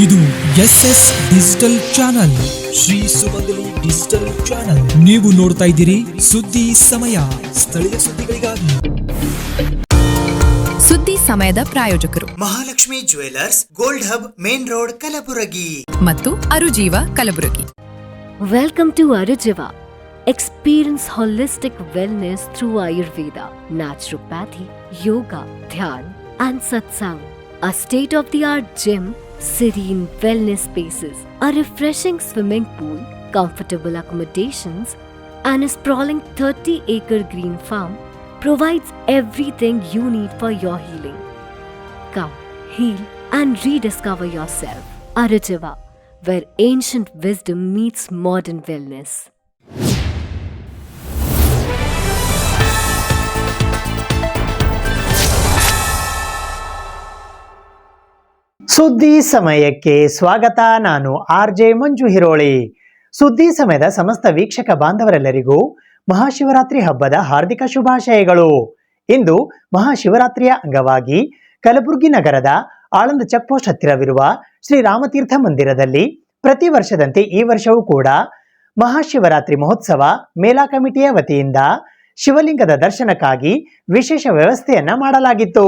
ಇದು SS digital channel, Shri ಸುಮಂಗಲಿ digital channel. ನೀವು ನೋಡ್ತಾ ಇದ್ದೀರಿ ಸುದ್ದಿ ಸಮಯ, ಸ್ಥಳೀಯ ಸುದ್ದಿಗಳಿಗಾಗಿ. ಸುದ್ದಿ ಸಮಯದ ಪ್ರಾಯೋಜಕರು Mahalakshmi jewellers, gold hub, main road, Kalaburagi ಮತ್ತು ಅರುಜೀವ Kalaburagi. Welcome to Arujiva. Experience holistic wellness through Ayurveda, naturopathy, yoga, dhyan, and satsang. A state-of-the-art gym, serene wellness spaces, a refreshing swimming pool, comfortable accommodations, and a sprawling 30-acre green farm provides everything you need for your healing. Come, heal, and rediscover yourself. Arujiva, where ancient wisdom meets modern wellness. ಸುದ್ದಿ ಸಮಯಕ್ಕೆ ಸ್ವಾಗತ. ನಾನು RJ ಮಂಜು ಹಿರೋಳಿ. ಸುದ್ದಿ ಸಮಯದ ಸಮಸ್ತ ವೀಕ್ಷಕ ಬಾಂಧವರೆಲ್ಲರಿಗೂ ಮಹಾಶಿವರಾತ್ರಿ ಹಬ್ಬದ ಹಾರ್ದಿಕ ಶುಭಾಶಯಗಳು. ಇಂದು ಮಹಾಶಿವರಾತ್ರಿಯ ಅಂಗವಾಗಿ ಕಲಬುರಗಿ ನಗರದ ಆಳಂದ ಚೆಕ್ ಪೋಸ್ಟ್ ಹತ್ತಿರವಿರುವ ಶ್ರೀ ರಾಮತೀರ್ಥ ಮಂದಿರದಲ್ಲಿ ಪ್ರತಿ ವರ್ಷದಂತೆ ಈ ವರ್ಷವೂ ಕೂಡ ಮಹಾಶಿವರಾತ್ರಿ ಮಹೋತ್ಸವ ಮೇಳಾ ಕಮಿಟಿಯ ವತಿಯಿಂದ ಶಿವಲಿಂಗದ ದರ್ಶನಕ್ಕಾಗಿ ವಿಶೇಷ ವ್ಯವಸ್ಥೆಯನ್ನ ಮಾಡಲಾಗಿತ್ತು.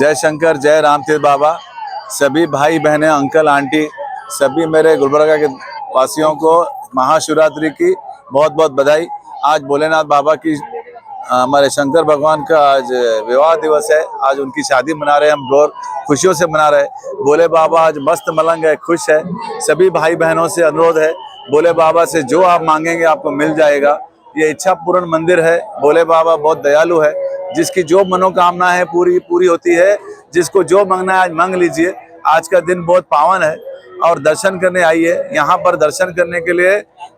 जय शंकर, जय रामतीर्थ बाबा। सभी भाई बहनें, अंकल आंटी, सभी मेरे गुलबर्गा के वासियों को महाशिवरात्रि की बहुत बहुत बधाई। आज भोलेनाथ बाबा की, हमारे शंकर भगवान का आज विवाह दिवस है। आज उनकी शादी मना रहे हैं, हम बहुत खुशियों से मना रहे हैं। भोले बाबा आज मस्त मलंग है, खुश है। सभी भाई बहनों से अनुरोध है, भोले बाबा से जो आप मांगेंगे आपको मिल जाएगा। ये इच्छा पूर्ण मंदिर है। भोले बाबा बहुत दयालु है, जिसकी जो मनोकामना है पूरी होती है। जिसको जो मांगना है आज मांग लीजिए। आज का दिन बहुत पावन है और दर्शन करने आइए। यहाँ पर दर्शन करने के लिए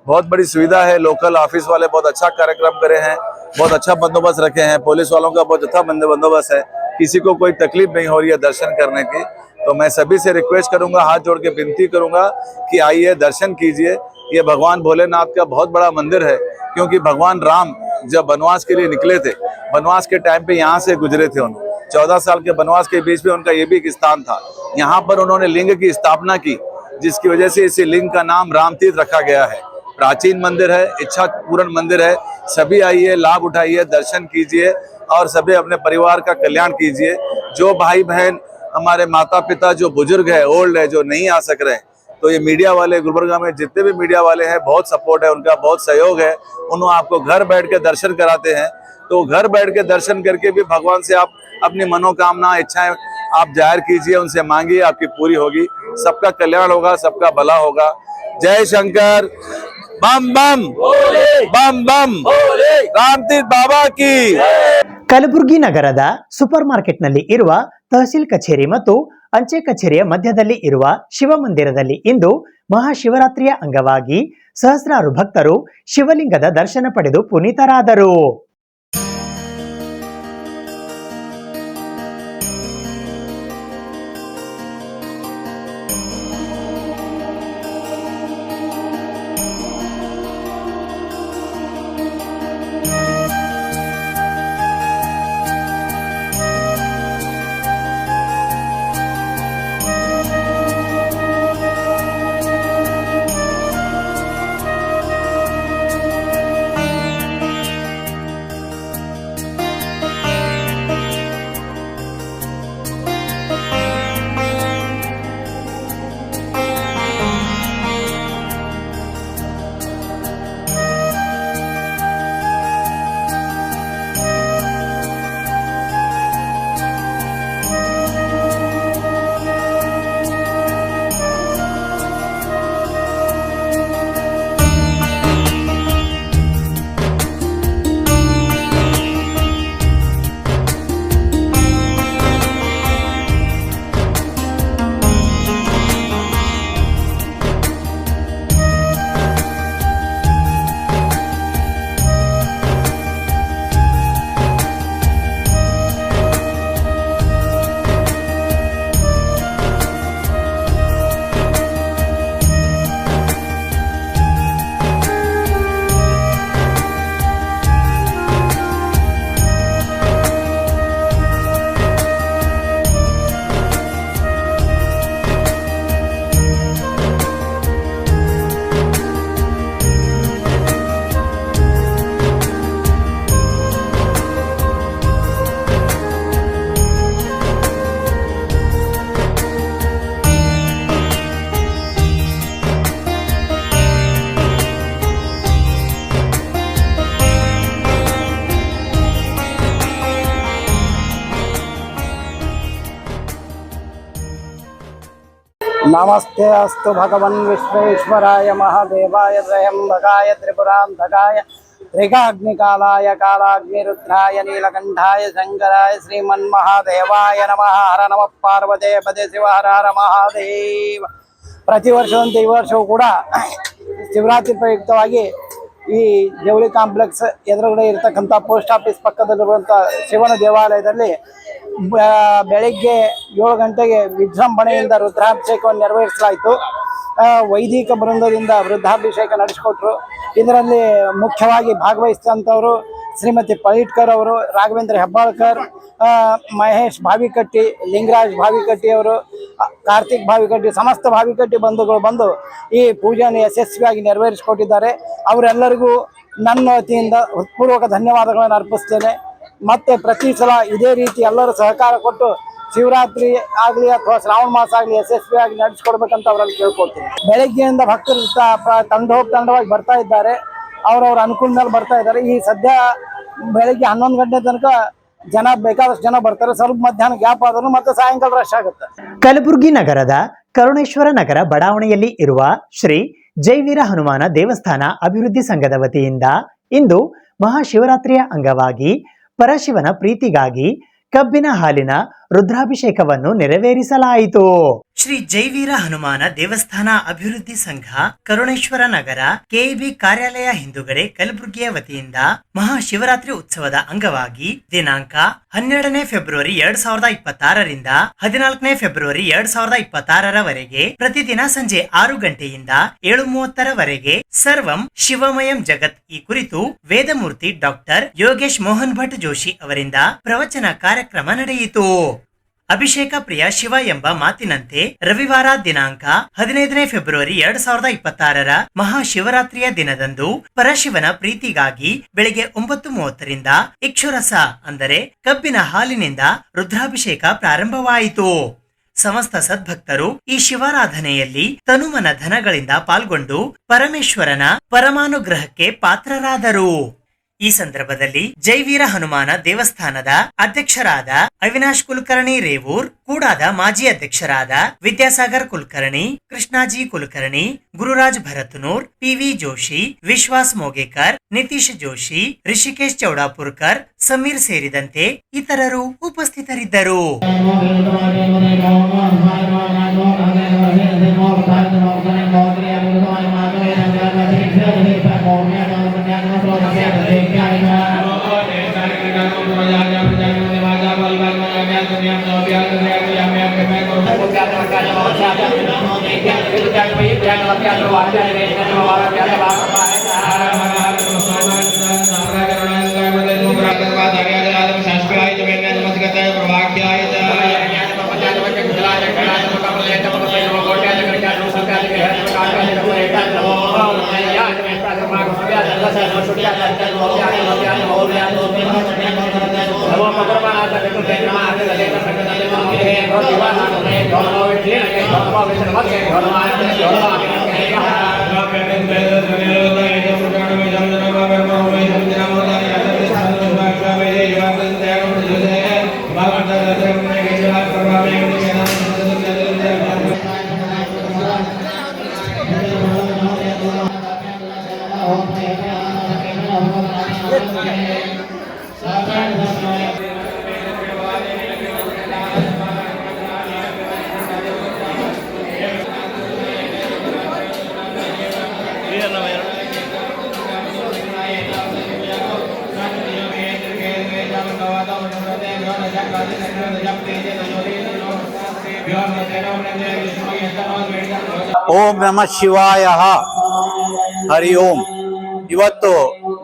बहुत बड़ी सुविधा है। लोकल ऑफिस वाले बहुत अच्छा कार्यक्रम करे हैं, बहुत अच्छा बंदोबस्त रखे हैं। पुलिस वालों का बहुत अच्छा बंदोबस्त है। किसी को कोई तकलीफ नहीं हो रही है दर्शन करने की। तो मैं सभी से रिक्वेस्ट करूंगा, हाथ जोड़ के विनती करूंगा कि आइए दर्शन कीजिए। ये भगवान भोलेनाथ का बहुत बड़ा मंदिर है, क्योंकि भगवान राम जब वनवास के लिए निकले थे, वनवास के टाइम पे यहाँ से गुजरे थे। उन्होंने 14 साल के वनवास के बीच में उनका ये भी एक स्थान था। यहाँ पर उन्होंने लिंग की स्थापना की, जिसकी वजह से इस लिंग का नाम रामतीर्थ रखा गया है। प्राचीन मंदिर है, इच्छा पूर्ण मंदिर है। सभी आइए, लाभ उठाइए, दर्शन कीजिए और सभी अपने परिवार का कल्याण कीजिए। जो भाई बहन हमारे माता पिता जो बुजुर्ग है, ओल्ड है, जो नहीं आ सक रहे हैं, तो ये मीडिया वाले, गुलबर्गा में जितने भी मीडिया वाले हैं, बहुत सपोर्ट है उनका, बहुत सहयोग है। उन्होंने आपको घर बैठ के दर्शन कराते हैं, तो घर बैठ के दर्शन करके भी भगवान से आप अपनी मनोकामना, इच्छाएं आप जाहिर कीजिए, उनसे मांगिए, आपकी पूरी होगी। सबका कल्याण होगा, सबका भला होगा। जय शंकर, बम बम बम बम, रामतीर्थ बाबा की। ಕಲಬುರಗಿ ನಗರದ ಸೂಪರ್ ಮಾರ್ಕೆಟ್ನಲ್ಲಿ ಇರುವ ತಹಸೀಲ್ ಕಚೇರಿ ಮತ್ತು ಅಂಚೆ ಕಚೇರಿಯ ಮಧ್ಯದಲ್ಲಿ ಇರುವ ಶಿವಮಂದಿರದಲ್ಲಿ ಇಂದು ಮಹಾಶಿವರಾತ್ರಿಯ ಅಂಗವಾಗಿ ಸಹಸ್ರಾರು ಭಕ್ತರು ಶಿವಲಿಂಗದ ದರ್ಶನ ಪಡೆದು ಪುನೀತರಾದರು. नमस्ते अस्तु भगवन् विश्वेश्वराय महादेवाय त्रयंबकाय त्रिपुरांतकाय त्रिकाग्निकालाय कालाग्निरुद्राय नीलकंठाय शंकराय श्रीमन्महादेवाय नमः। हर नमः पार्वते पदे शिव हर हर महादेव। ಪ್ರತಿ ವರ್ಷದಂತೆ ಈ ವರ್ಷವೂ ಕೂಡ ಶಿವರಾತ್ರಿ ಪ್ರಯುಕ್ತವಾಗಿ ಈ ಜವಳಿ ಕಾಂಪ್ಲೆಕ್ಸ್ ಎದುರುಗಡೆ ಇರತಕ್ಕಂಥ ಪೋಸ್ಟ್ ಆಫೀಸ್ ಪಕ್ಕದಲ್ಲಿರುವಂಥ ಶಿವನ ದೇವಾಲಯದಲ್ಲಿ ಬೆಳಿಗ್ಗೆ 7 ಗಂಟೆಗೆ ವಿಜೃಂಭಣೆಯಿಂದ ರುದ್ರಾಭಿಷೇಕವನ್ನು ನೆರವೇರಿಸಲಾಯಿತು. ವೈದಿಕ ಬೃಂದದಿಂದ ವೃದ್ಧಾಭಿಷೇಕ ನಡೆಸಿಕೊಟ್ರು. ಇದರಲ್ಲಿ ಮುಖ್ಯವಾಗಿ ಭಾಗವಹಿಸಿದಂಥವರು ಶ್ರೀಮತಿ ಪಳಿಟ್ಕರ್ ಅವರು, ರಾಘವೇಂದ್ರ ಹೆಬ್ಬಾಳ್ಕರ್, ಮಹೇಶ್ ಭಾವಿಕಟ್ಟಿ, ಲಿಂಗರಾಜ್ ಭಾವಿಕಟ್ಟಿ ಅವರು, ಕಾರ್ತಿಕ್ ಭಾವಿಕಟ್ಟಿ, ಸಮಸ್ತ ಭಾವಿಕಟ್ಟಿ ಬಂಧುಗಳು ಬಂದು ಈ ಪೂಜೆಯನ್ನು ಯಶಸ್ವಿಯಾಗಿ ನೆರವೇರಿಸಿಕೊಟ್ಟಿದ್ದಾರೆ. ಅವರೆಲ್ಲರಿಗೂ ನನ್ನ ವತಿಯಿಂದ ಹೃತ್ಪೂರ್ವಕ ಧನ್ಯವಾದಗಳನ್ನು ಅರ್ಪಿಸ್ತೇನೆ. ಮತ್ತೆ ಪ್ರತಿ ಸಲ ಇದೇ ರೀತಿ ಎಲ್ಲರೂ ಸಹಕಾರ ಕೊಟ್ಟು ಶಿವರಾತ್ರಿ ಆಗಲಿ ಅಥವಾ ಶ್ರಾವಣ ಮಾಸ ಆಗಲಿ ಯಶಸ್ವಿಯಾಗಿ ನಡೆಸಿಕೊಡ್ಬೇಕಂತ ಅವರಲ್ಲಿ ಕೇಳ್ಕೊಳ್ತೀನಿ. ಬೆಳಗ್ಗೆಯಿಂದ ಭಕ್ತರು ತಂಡವಾಗಿ ಬರ್ತಾ ಇದ್ದಾರೆ, ಅವರವರ ಅನುಕೂಲ ಮೇಲೆ ಬರ್ತಾ ಇದ್ದಾರೆ. ಈ ಸದ್ಯ ಬೆಳಗ್ಗೆ 11 ಗಂಟೆ ತನಕ ಜನ ಬೇಕಾದಷ್ಟು ಜನ ಬರ್ತಾರೆ. ಸ್ವಲ್ಪ ಮಧ್ಯಾಹ್ನ ಗ್ಯಾಪ್ ಆದರೂ ಮತ್ತೆ ಸಾಯಂಕಾಲ ರಶ್ ಆಗುತ್ತೆ. ಕಲಬುರಗಿ ನಗರದ ಕರುಣೇಶ್ವರ ನಗರ ಬಡಾವಣೆಯಲ್ಲಿ ಇರುವ ಶ್ರೀ ಜೈವೀರ ಹನುಮಾನ ದೇವಸ್ಥಾನ ಅಭಿವೃದ್ಧಿ ಸಂಘದ ವತಿಯಿಂದ ಇಂದು ಮಹಾಶಿವರಾತ್ರಿಯ ಅಂಗವಾಗಿ ಪರಶಿವನ ಪ್ರೀತಿಗಾಗಿ ಕಬ್ಬಿನ ಹಾಲಿನ ರುದ್ರಾಭಿಷೇಕವನ್ನು ನೆರವೇರಿಸಲಾಯಿತು. ಶ್ರೀ ಜೈವೀರ ಹನುಮಾನ ದೇವಸ್ಥಾನ ಅಭಿವೃದ್ಧಿ ಸಂಘ ಕರುಣೇಶ್ವರ ನಗರ ಕೆಇಬಿ ಕಾರ್ಯಾಲಯ ಹಿಂದುಗಡೆ ಕಲಬುರಗಿಯ ವತಿಯಿಂದ ಮಹಾಶಿವರಾತ್ರಿ ಉತ್ಸವದ ಅಂಗವಾಗಿ ದಿನಾಂಕ 12ನೇ ಫೆಬ್ರವರಿ 2026 ರಿಂದ 14ನೇ ಫೆಬ್ರವರಿ 2026 ವರೆಗೆ ಪ್ರತಿದಿನ ಸಂಜೆ 6 ಗಂಟೆಯಿಂದ 7:30 ವರೆಗೆ ಸರ್ವಂ ಶಿವಮಯಂ ಜಗತ್ ಈ ಕುರಿತು ವೇದಮೂರ್ತಿ ಡಾಕ್ಟರ್ ಯೋಗೇಶ್ ಮೋಹನ್ ಭಟ್ ಜೋಶಿ ಅವರಿಂದ ಪ್ರವಚನ ಕಾರ್ಯಕ್ರಮ ನಡೆಯಿತು. ಅಭಿಷೇಕ ಪ್ರಿಯ ಶಿವ ಎಂಬ ಮಾತಿನಂತೆ ರವಿವಾರ ದಿನಾಂಕ 15ನೇ ಫೆಬ್ರವರಿ 2026ರ ಮಹಾಶಿವರಾತ್ರಿಯ ದಿನದಂದು ಪರಶಿವನ ಪ್ರೀತಿಗಾಗಿ ಬೆಳಿಗ್ಗೆ 9:30ರಿಂದ ಇಕ್ಷುರಸ ಅಂದರೆ ಕಬ್ಬಿನ ಹಾಲಿನಿಂದ ರುದ್ರಾಭಿಷೇಕ ಪ್ರಾರಂಭವಾಯಿತು. ಸಮಸ್ತ ಸದ್ಭಕ್ತರು ಈ ಶಿವಾರಾಧನೆಯಲ್ಲಿ ತನುಮನ ಧನಗಳಿಂದ ಪಾಲ್ಗೊಂಡು ಪರಮೇಶ್ವರನ ಪರಮಾನುಗ್ರಹಕ್ಕೆ ಪಾತ್ರರಾದರು. ಈ ಸಂದರ್ಭದಲ್ಲಿ ಜೈವೀರ ಹನುಮಾನ ದೇವಸ್ಥಾನದ ಅಧ್ಯಕ್ಷರಾದ ಅವಿನಾಶ್ ಕುಲಕರ್ಣಿ ರೇವೂರ್, ಕೂಡಾದ ಮಾಜಿ ಅಧ್ಯಕ್ಷರಾದ ವಿದ್ಯಾಸಾಗರ್ ಕುಲಕರ್ಣಿ, ಕೃಷ್ಣಾಜಿ ಕುಲಕರ್ಣಿ, ಗುರುರಾಜ್ ಭರತ್ನೂರ್, ಪಿವಿ ಜೋಶಿ, ವಿಶ್ವಾಸ್ ಮೋಗೇಕರ್, ನಿತೀಶ್ ಜೋಶಿ, ರಿಷಿಕೇಶ್ ಚೌಡಾಪುರ್ಕರ್, ಸಮೀರ್ ಸೇರಿದಂತೆ ಇತರರು ಉಪಸ್ಥಿತರಿದ್ದರು. ಓಂ ನಮಃ ಶಿವಾಯ. ಹರಿ ಓಂ. ಇವತ್ತು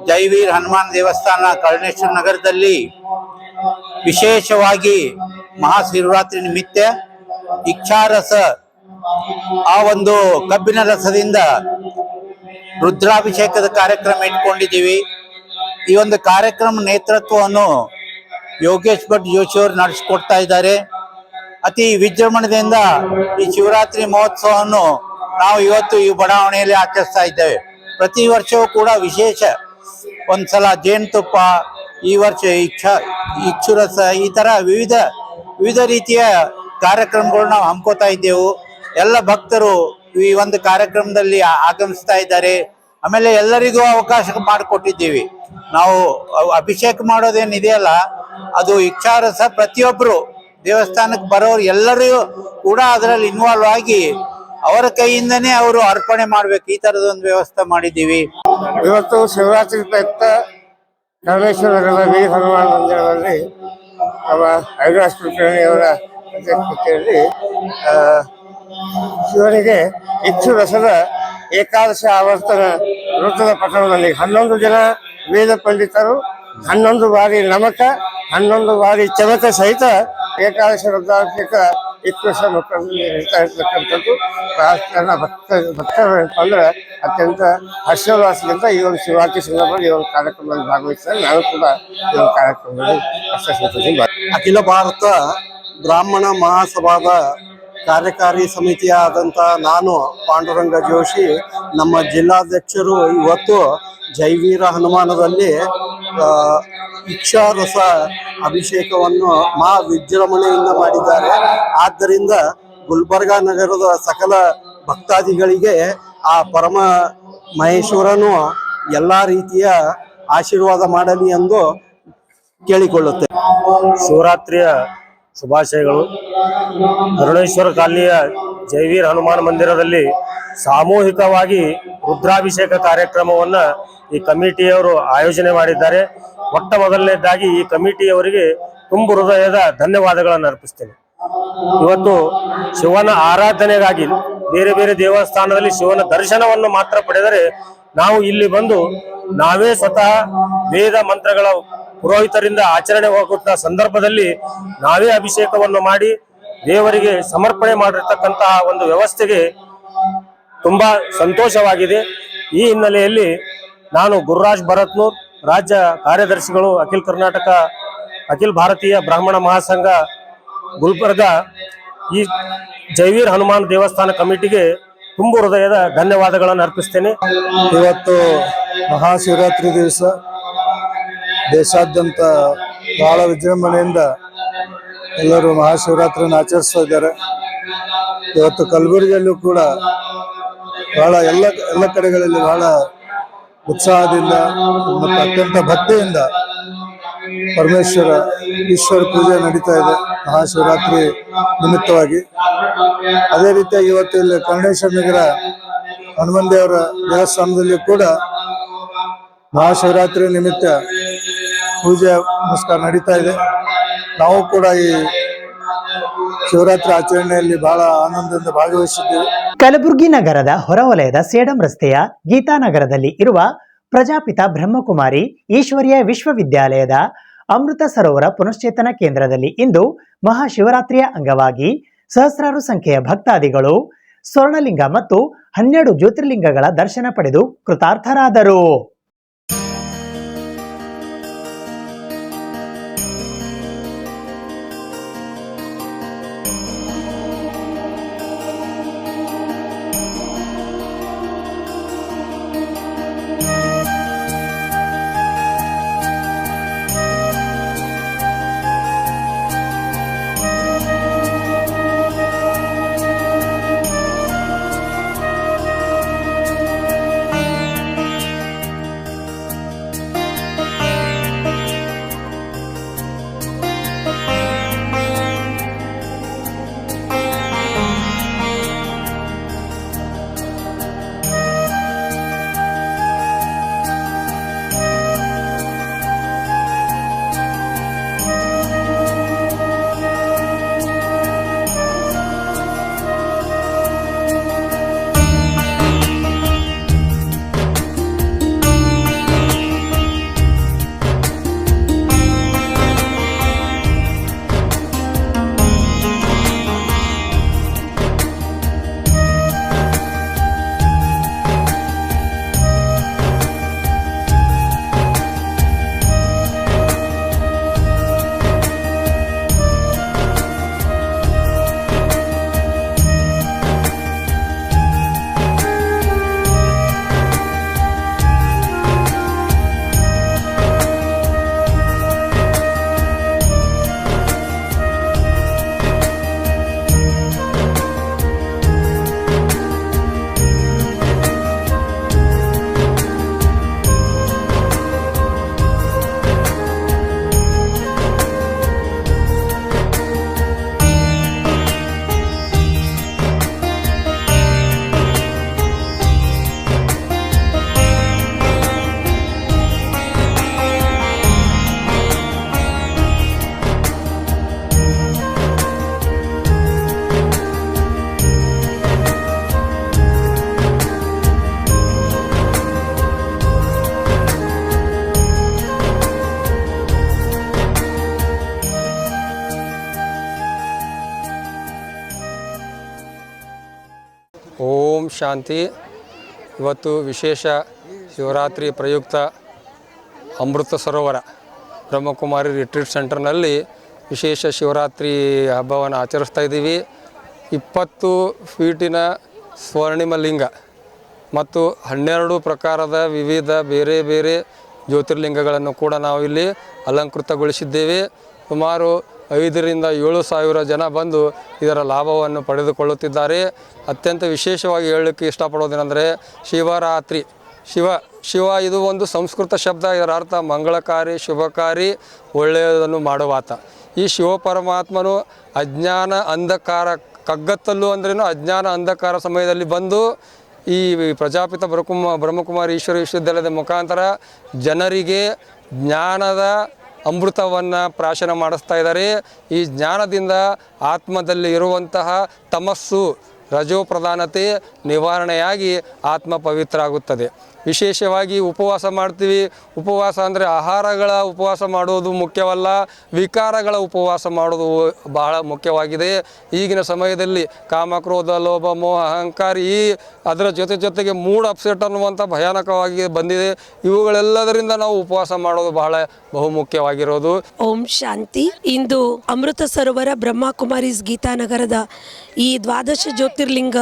ಜೈವೀರ್ ಹನುಮಾನ್ ದೇವಸ್ಥಾನ ಕರ್ಣೇಶ್ವರ ನಗರದಲ್ಲಿ ವಿಶೇಷವಾಗಿ ಮಹಾಶಿವರಾತ್ರಿ ನಿಮಿತ್ತ ಇಚ್ಛಾರಸ, ಆ ಒಂದು ಕಬ್ಬಿನ ರಸದಿಂದ ರುದ್ರಾಭಿಷೇಕದ ಕಾರ್ಯಕ್ರಮ ಇಟ್ಕೊಂಡಿದ್ದೀವಿ. ಈ ಒಂದು ಕಾರ್ಯಕ್ರಮ ನೇತೃತ್ವವನ್ನು ಯೋಗೇಶ್ ಭಟ್ ಜೋಶಿ ಅವರು ನಡೆಸಿಕೊಡ್ತಾ ಇದ್ದಾರೆ. ಅತಿ ವಿಜೃಂಭಣೆಯಿಂದ ಈ ಶಿವರಾತ್ರಿ ಮಹೋತ್ಸವವನ್ನು ನಾವು ಇವತ್ತು ಈ ಬಡಾವಣೆಯಲ್ಲಿ ಆಚರಿಸ್ತಾ ಇದ್ದೇವೆ. ಪ್ರತಿ ವರ್ಷವೂ ಕೂಡ ವಿಶೇಷ, ಒಂದ್ಸಲ ಜೇನುತುಪ್ಪ, ಈ ವರ್ಷ ಇಕ್ಷುರಸ, ಈ ತರ ವಿವಿಧ ರೀತಿಯ ಕಾರ್ಯಕ್ರಮಗಳು ನಾವು ಹಮ್ಕೋತಾ ಇದ್ದೆವು. ಎಲ್ಲ ಭಕ್ತರು ಈ ಒಂದು ಕಾರ್ಯಕ್ರಮದಲ್ಲಿ ಆಗಮಿಸ್ತಾ ಇದ್ದಾರೆ. ಆಮೇಲೆ ಎಲ್ಲರಿಗೂ ಅವಕಾಶ ಮಾಡಿಕೊಟ್ಟಿದ್ದೀವಿ. ನಾವು ಅಭಿಷೇಕ ಮಾಡೋದೇನಿದೆಯಲ್ಲ, ಅದು ಇಚ್ಛಾರಸ ಪ್ರತಿಯೊಬ್ಬರು ದೇವಸ್ಥಾನಕ್ಕೆ ಬರೋರು ಎಲ್ಲರೂ ಕೂಡ ಅದರಲ್ಲಿ ಇನ್ವಾಲ್ವ್ ಆಗಿ ಅವರ ಕೈಯಿಂದನೇ ಅವರು ಅರ್ಪಣೆ ಮಾಡ್ಬೇಕು, ಈ ತರದೊಂದು ವ್ಯವಸ್ಥೆ ಮಾಡಿದ್ದೀವಿ. ಇವತ್ತು ಶಿವರಾತ್ರಿ ಪ್ರಯುಕ್ತ ಕರ್ಣೇಶ್ವರ ನಗರದ ವೀರ ಹನುಮಾನ್ ಮಂದಿರದಲ್ಲಿ ನಮ್ಮ ಅವಿನಾಶ್ ಕುಲಕರ್ಣಿ ಅವರ ಅಧ್ಯಕ್ಷತೆಯಲ್ಲಿ ಶಿವನಿಗೆ ಇಚ್ಚು ರಸದ ಏಕಾದಶ ಆವರ್ತನ ವೃತ್ತದ ಪಠಣದಲ್ಲಿ 11 ಜನ ವೇದ ಪಂಡಿತರು 11 ಬಾರಿ ನಮಕ 11 ಬಾರಿ ಚಮಕ ಸಹಿತ ಏಕಾದಶ ರುದ್ರಾಭಿಷೇಕ ಇತ್ವರ್ಷ ಮಕ್ಕಳಲ್ಲಿ ಹೇಳ್ತಾ ಇರ್ತಕ್ಕಂಥದ್ದು. ಭಕ್ತರು ಅಂದ್ರೆ ಅತ್ಯಂತ ಹರ್ಷೋಲ್ಲಾಸದಿಂದ ಈ ಒಂದು ಶಿವರಾತ್ರಿ ಸಂದರ್ಭದಲ್ಲಿ ಈ ಒಂದು ಕಾರ್ಯಕ್ರಮದಲ್ಲಿ ಭಾಗವಹಿಸಿದರೆ ನಾನು ಕೂಡ ಈ ಒಂದು ಕಾರ್ಯಕ್ರಮದಲ್ಲಿ ಅಖಿಲ ಭಾರತ ಬ್ರಾಹ್ಮಣ ಮಹಾಸಭಾದ ಕಾರ್ಯಕಾರಿ ಸಮಿತಿಯಾದಂಥ ನಾನು ಪಾಂಡುರಂಗ ಜೋಶಿ, ನಮ್ಮ ಜಿಲ್ಲಾಧ್ಯಕ್ಷರು ಇವತ್ತು ಜೈವೀರ ಹನುಮಾನದಲ್ಲಿ ಇಕ್ಷಾರಸ ಅಭಿಷೇಕವನ್ನು ಮಹಾ ವಿಜೃಂಭಣೆಯಿಂದ ಮಾಡಿದ್ದಾರೆ. ಆದ್ದರಿಂದ ಗುಲ್ಬರ್ಗಾ ನಗರದ ಸಕಲ ಭಕ್ತಾದಿಗಳಿಗೆ ಆ ಪರಮ ಮಹೇಶ್ವರನು ಎಲ್ಲ ರೀತಿಯ ಆಶೀರ್ವಾದ ಮಾಡಲಿ ಎಂದು ಕೇಳಿಕೊಳ್ಳುತ್ತೆ. ಶಿವರಾತ್ರಿಯ ಶುಭಾಶಯಗಳು. ಅರುಣೇಶ್ವರ ಕಾಲನಿಯ ಜೈವೀರ್ ಹನುಮಾನ್ ಮಂದಿರದಲ್ಲಿ ಸಾಮೂಹಿಕವಾಗಿ ರುದ್ರಾಭಿಷೇಕ ಕಾರ್ಯಕ್ರಮವನ್ನು ಈ ಕಮಿಟಿಯವರು ಆಯೋಜನೆ ಮಾಡಿದ್ದಾರೆ. ಮೊಟ್ಟ ಮೊದಲನೇದಾಗಿ ಈ ಕಮಿಟಿಯವರಿಗೆ ತುಂಬು ಹೃದಯದ ಧನ್ಯವಾದಗಳನ್ನು ಅರ್ಪಿಸ್ತೇನೆ. ಇವತ್ತು ಶಿವನ ಆರಾಧನೆಗಾಗಿ ಬೇರೆ ಬೇರೆ ದೇವಸ್ಥಾನದಲ್ಲಿ ಶಿವನ ದರ್ಶನವನ್ನು ಮಾತ್ರ ಪಡೆದರೆ, ನಾವು ಇಲ್ಲಿ ಬಂದು ನಾವೇ ಸ್ವತಃ ವೇದ ಮಂತ್ರಗಳ ಪುರೋಹಿತರಿಂದ ಆಚರಣೆವಾಗುತ್ತ ಸಂದರ್ಭದಲ್ಲಿ ನಾವೇ ಅಭಿಷೇಕವನ್ನು ಮಾಡಿ ದೇವರಿಗೆ ಸಮರ್ಪಣೆ ಮಾಡಿರ್ತಕ್ಕಂತಹ ಒಂದು ವ್ಯವಸ್ಥೆಗೆ ತುಂಬಾ ಸಂತೋಷವಾಗಿದೆ. ಈ ಹಿನ್ನೆಲೆಯಲ್ಲಿ ನಾನು ಗುರುರಾಜ್ ಭರತ್ನೂರ್, ರಾಜ್ಯ ಕಾರ್ಯದರ್ಶಿಗಳು, ಅಖಿಲ ಭಾರತೀಯ ಬ್ರಾಹ್ಮಣ ಮಹಾಸಂಘ ಗುಲ್ಬರ್ಗ, ಈ ಜೈವೀರ್ ಹನುಮಾನ್ ದೇವಸ್ಥಾನ ಕಮಿಟಿಗೆ ತುಂಬು ಹೃದಯದ ಧನ್ಯವಾದಗಳನ್ನು ಅರ್ಪಿಸ್ತೇನೆ. ಇವತ್ತು ಮಹಾಶಿವರಾತ್ರಿ ದಿವಸ ದೇಶಾದ್ಯಂತ ಬಹಳ ವಿಜೃಂಭಣೆಯಿಂದ ಎಲ್ಲರೂ ಮಹಾಶಿವರಾತ್ರಿಯನ್ನು ಆಚರಿಸ್ತಾ ಇದ್ದಾರೆ. ಇವತ್ತು ಕಲಬುರಗಿಯಲ್ಲೂ ಕೂಡ ಬಹಳ ಎಲ್ಲ ಕಡೆಗಳಲ್ಲಿ ಬಹಳ ಉತ್ಸಾಹದಿಂದ ಮತ್ತು ಅತ್ಯಂತ ಭಕ್ತಿಯಿಂದ ಈಶ್ವರ ಪೂಜೆ ನಡೀತಾ ಇದೆ ಮಹಾಶಿವರಾತ್ರಿ ನಿಮಿತ್ತವಾಗಿ. ಅದೇ ರೀತಿಯಾಗಿ ಇವತ್ತು ಇಲ್ಲಿ ಕರ್ಣೇಶ್ವರ ನಗರ ಹನುಮನ್ ದೇವರ ದೇವಸ್ಥಾನದಲ್ಲಿ ಕೂಡ ಮಹಾಶಿವರಾತ್ರಿ ನಿಮಿತ್ತ ಪೂಜೆ ನಮಸ್ಕಾರ ನಡೀತಾ ಇದೆ. ನಾವು ಕೂಡ ಈ ಶಿವರಾತ್ರಿ ಆಚರಣೆಯಲ್ಲಿ ಬಹಳ ಆನಂದದಿಂದ ಭಾಗವಹಿಸಿದ್ದೇವೆ. ಕಲಬುರಗಿ ನಗರದ ಹೊರವಲಯದ ಸೇಡಂ ರಸ್ತೆಯ ಗೀತಾನಗರದಲ್ಲಿ ಇರುವ ಪ್ರಜಾಪಿತ ಬ್ರಹ್ಮಕುಮಾರಿ ಈಶ್ವರೀಯ ವಿಶ್ವವಿದ್ಯಾಲಯದ ಅಮೃತ ಸರೋವರ ಪುನಶ್ಚೇತನ ಕೇಂದ್ರದಲ್ಲಿ ಇಂದು ಮಹಾಶಿವರಾತ್ರಿಯ ಅಂಗವಾಗಿ ಸಹಸ್ರಾರು ಸಂಖ್ಯೆಯ ಭಕ್ತಾದಿಗಳು ಸ್ವರ್ಣಲಿಂಗ ಮತ್ತು 12 ಜ್ಯೋತಿರ್ಲಿಂಗಗಳ ದರ್ಶನ ಪಡೆದು ಕೃತಾರ್ಥರಾದರು. ಓಂ ಶಾಂತಿ. ಇವತ್ತು ವಿಶೇಷ ಶಿವರಾತ್ರಿ ಪ್ರಯುಕ್ತ ಅಮೃತ ಸರೋವರ ಬ್ರಹ್ಮಕುಮಾರಿ ರಿಟ್ರೀಟ್ ಸೆಂಟರ್ನಲ್ಲಿ ವಿಶೇಷ ಶಿವರಾತ್ರಿ ಹಬ್ಬವನ್ನು ಆಚರಿಸ್ತಾ ಇದ್ದೀವಿ. 20 ಫೀಟಿನ ಸ್ವರ್ಣಿಮ ಲಿಂಗ ಮತ್ತು 12 ಪ್ರಕಾರದ ವಿವಿಧ ಬೇರೆ ಬೇರೆ ಜ್ಯೋತಿರ್ಲಿಂಗಗಳನ್ನು ಕೂಡ ನಾವು ಇಲ್ಲಿ ಅಲಂಕೃತಗೊಳಿಸಿದ್ದೇವೆ. ಸುಮಾರು 5 ರಿಂದ 7 ಸಾವಿರ ಜನ ಬಂದು ಇದರ ಲಾಭವನ್ನು ಪಡೆದುಕೊಳ್ಳುತ್ತಿದ್ದಾರೆ. ಅತ್ಯಂತ ವಿಶೇಷವಾಗಿ ಹೇಳಲಿಕ್ಕೆ ಇಷ್ಟಪಡೋದೇನೆಂದರೆ ಶಿವರಾತ್ರಿ. ಶಿವ ಇದು ಒಂದು ಸಂಸ್ಕೃತ ಶಬ್ದ. ಇದರ ಅರ್ಥ ಮಂಗಳಕಾರಿ, ಶುಭಕಾರಿ, ಒಳ್ಳೆಯದನ್ನು ಮಾಡುವಾತ. ಈ ಶಿವ ಪರಮಾತ್ಮನು ಅಜ್ಞಾನ ಅಂಧಕಾರ ಕಗ್ಗತ್ತಲು ಅಂದ್ರೇನು ಅಜ್ಞಾನ ಅಂಧಕಾರ ಸಮಯದಲ್ಲಿ ಬಂದು ಈ ಪ್ರಜಾಪಿತ ಬ್ರಹ್ಮಕುಮಾರಿ ಈಶ್ವರ ವಿಶ್ವವಿದ್ಯಾಲಯದ ಮುಖಾಂತರ ಜನರಿಗೆ ಜ್ಞಾನದ ಅಮೃತವನ್ನು ಪ್ರಾಶನ ಮಾಡಿಸ್ತಾ ಇದ್ದಾರೆ. ಈ ಜ್ಞಾನದಿಂದ ಆತ್ಮದಲ್ಲಿ ಇರುವಂತಹ ತಮಸ್ಸು ರಜೋಪ್ರಧಾನತೆ ನಿವಾರಣೆಯಾಗಿ ಆತ್ಮ ಪವಿತ್ರ ಆಗುತ್ತದೆ. ವಿಶೇಷವಾಗಿ ಉಪವಾಸ ಮಾಡ್ತೀವಿ. ಉಪವಾಸ ಅಂದರೆ ಆಹಾರಗಳ ಉಪವಾಸ ಮಾಡೋದು ಮುಖ್ಯವಲ್ಲ, ವಿಕಾರಗಳ ಉಪವಾಸ ಮಾಡೋದು ಬಹಳ ಮುಖ್ಯವಾಗಿದೆ. ಈಗಿನ ಸಮಯದಲ್ಲಿ ಕಾಮ, ಕ್ರೋಧ, ಲೋಭ, ಮೋಹ, ಅಹಂಕಾರ ಅದರ ಜೊತೆಗೆ ಮೂಡ್ ಅಪ್ಸೆಟ್ ಅನ್ನುವಂಥ ಭಯಾನಕವಾಗಿ ಬಂದಿದೆ. ಇವುಗಳೆಲ್ಲದರಿಂದ ನಾವು ಉಪವಾಸ ಮಾಡೋದು ಬಹಳ ಬಹುಮುಖ್ಯವಾಗಿರೋದು. ಓಂ ಶಾಂತಿ. ಇಂದು ಅಮೃತ ಸರೋವರ ಬ್ರಹ್ಮಕುಮಾರೀಸ್ ಗೀತಾನಗರದ ಈ ದ್ವಾದಶ ಜ್ಯೋತಿರ್ಲಿಂಗ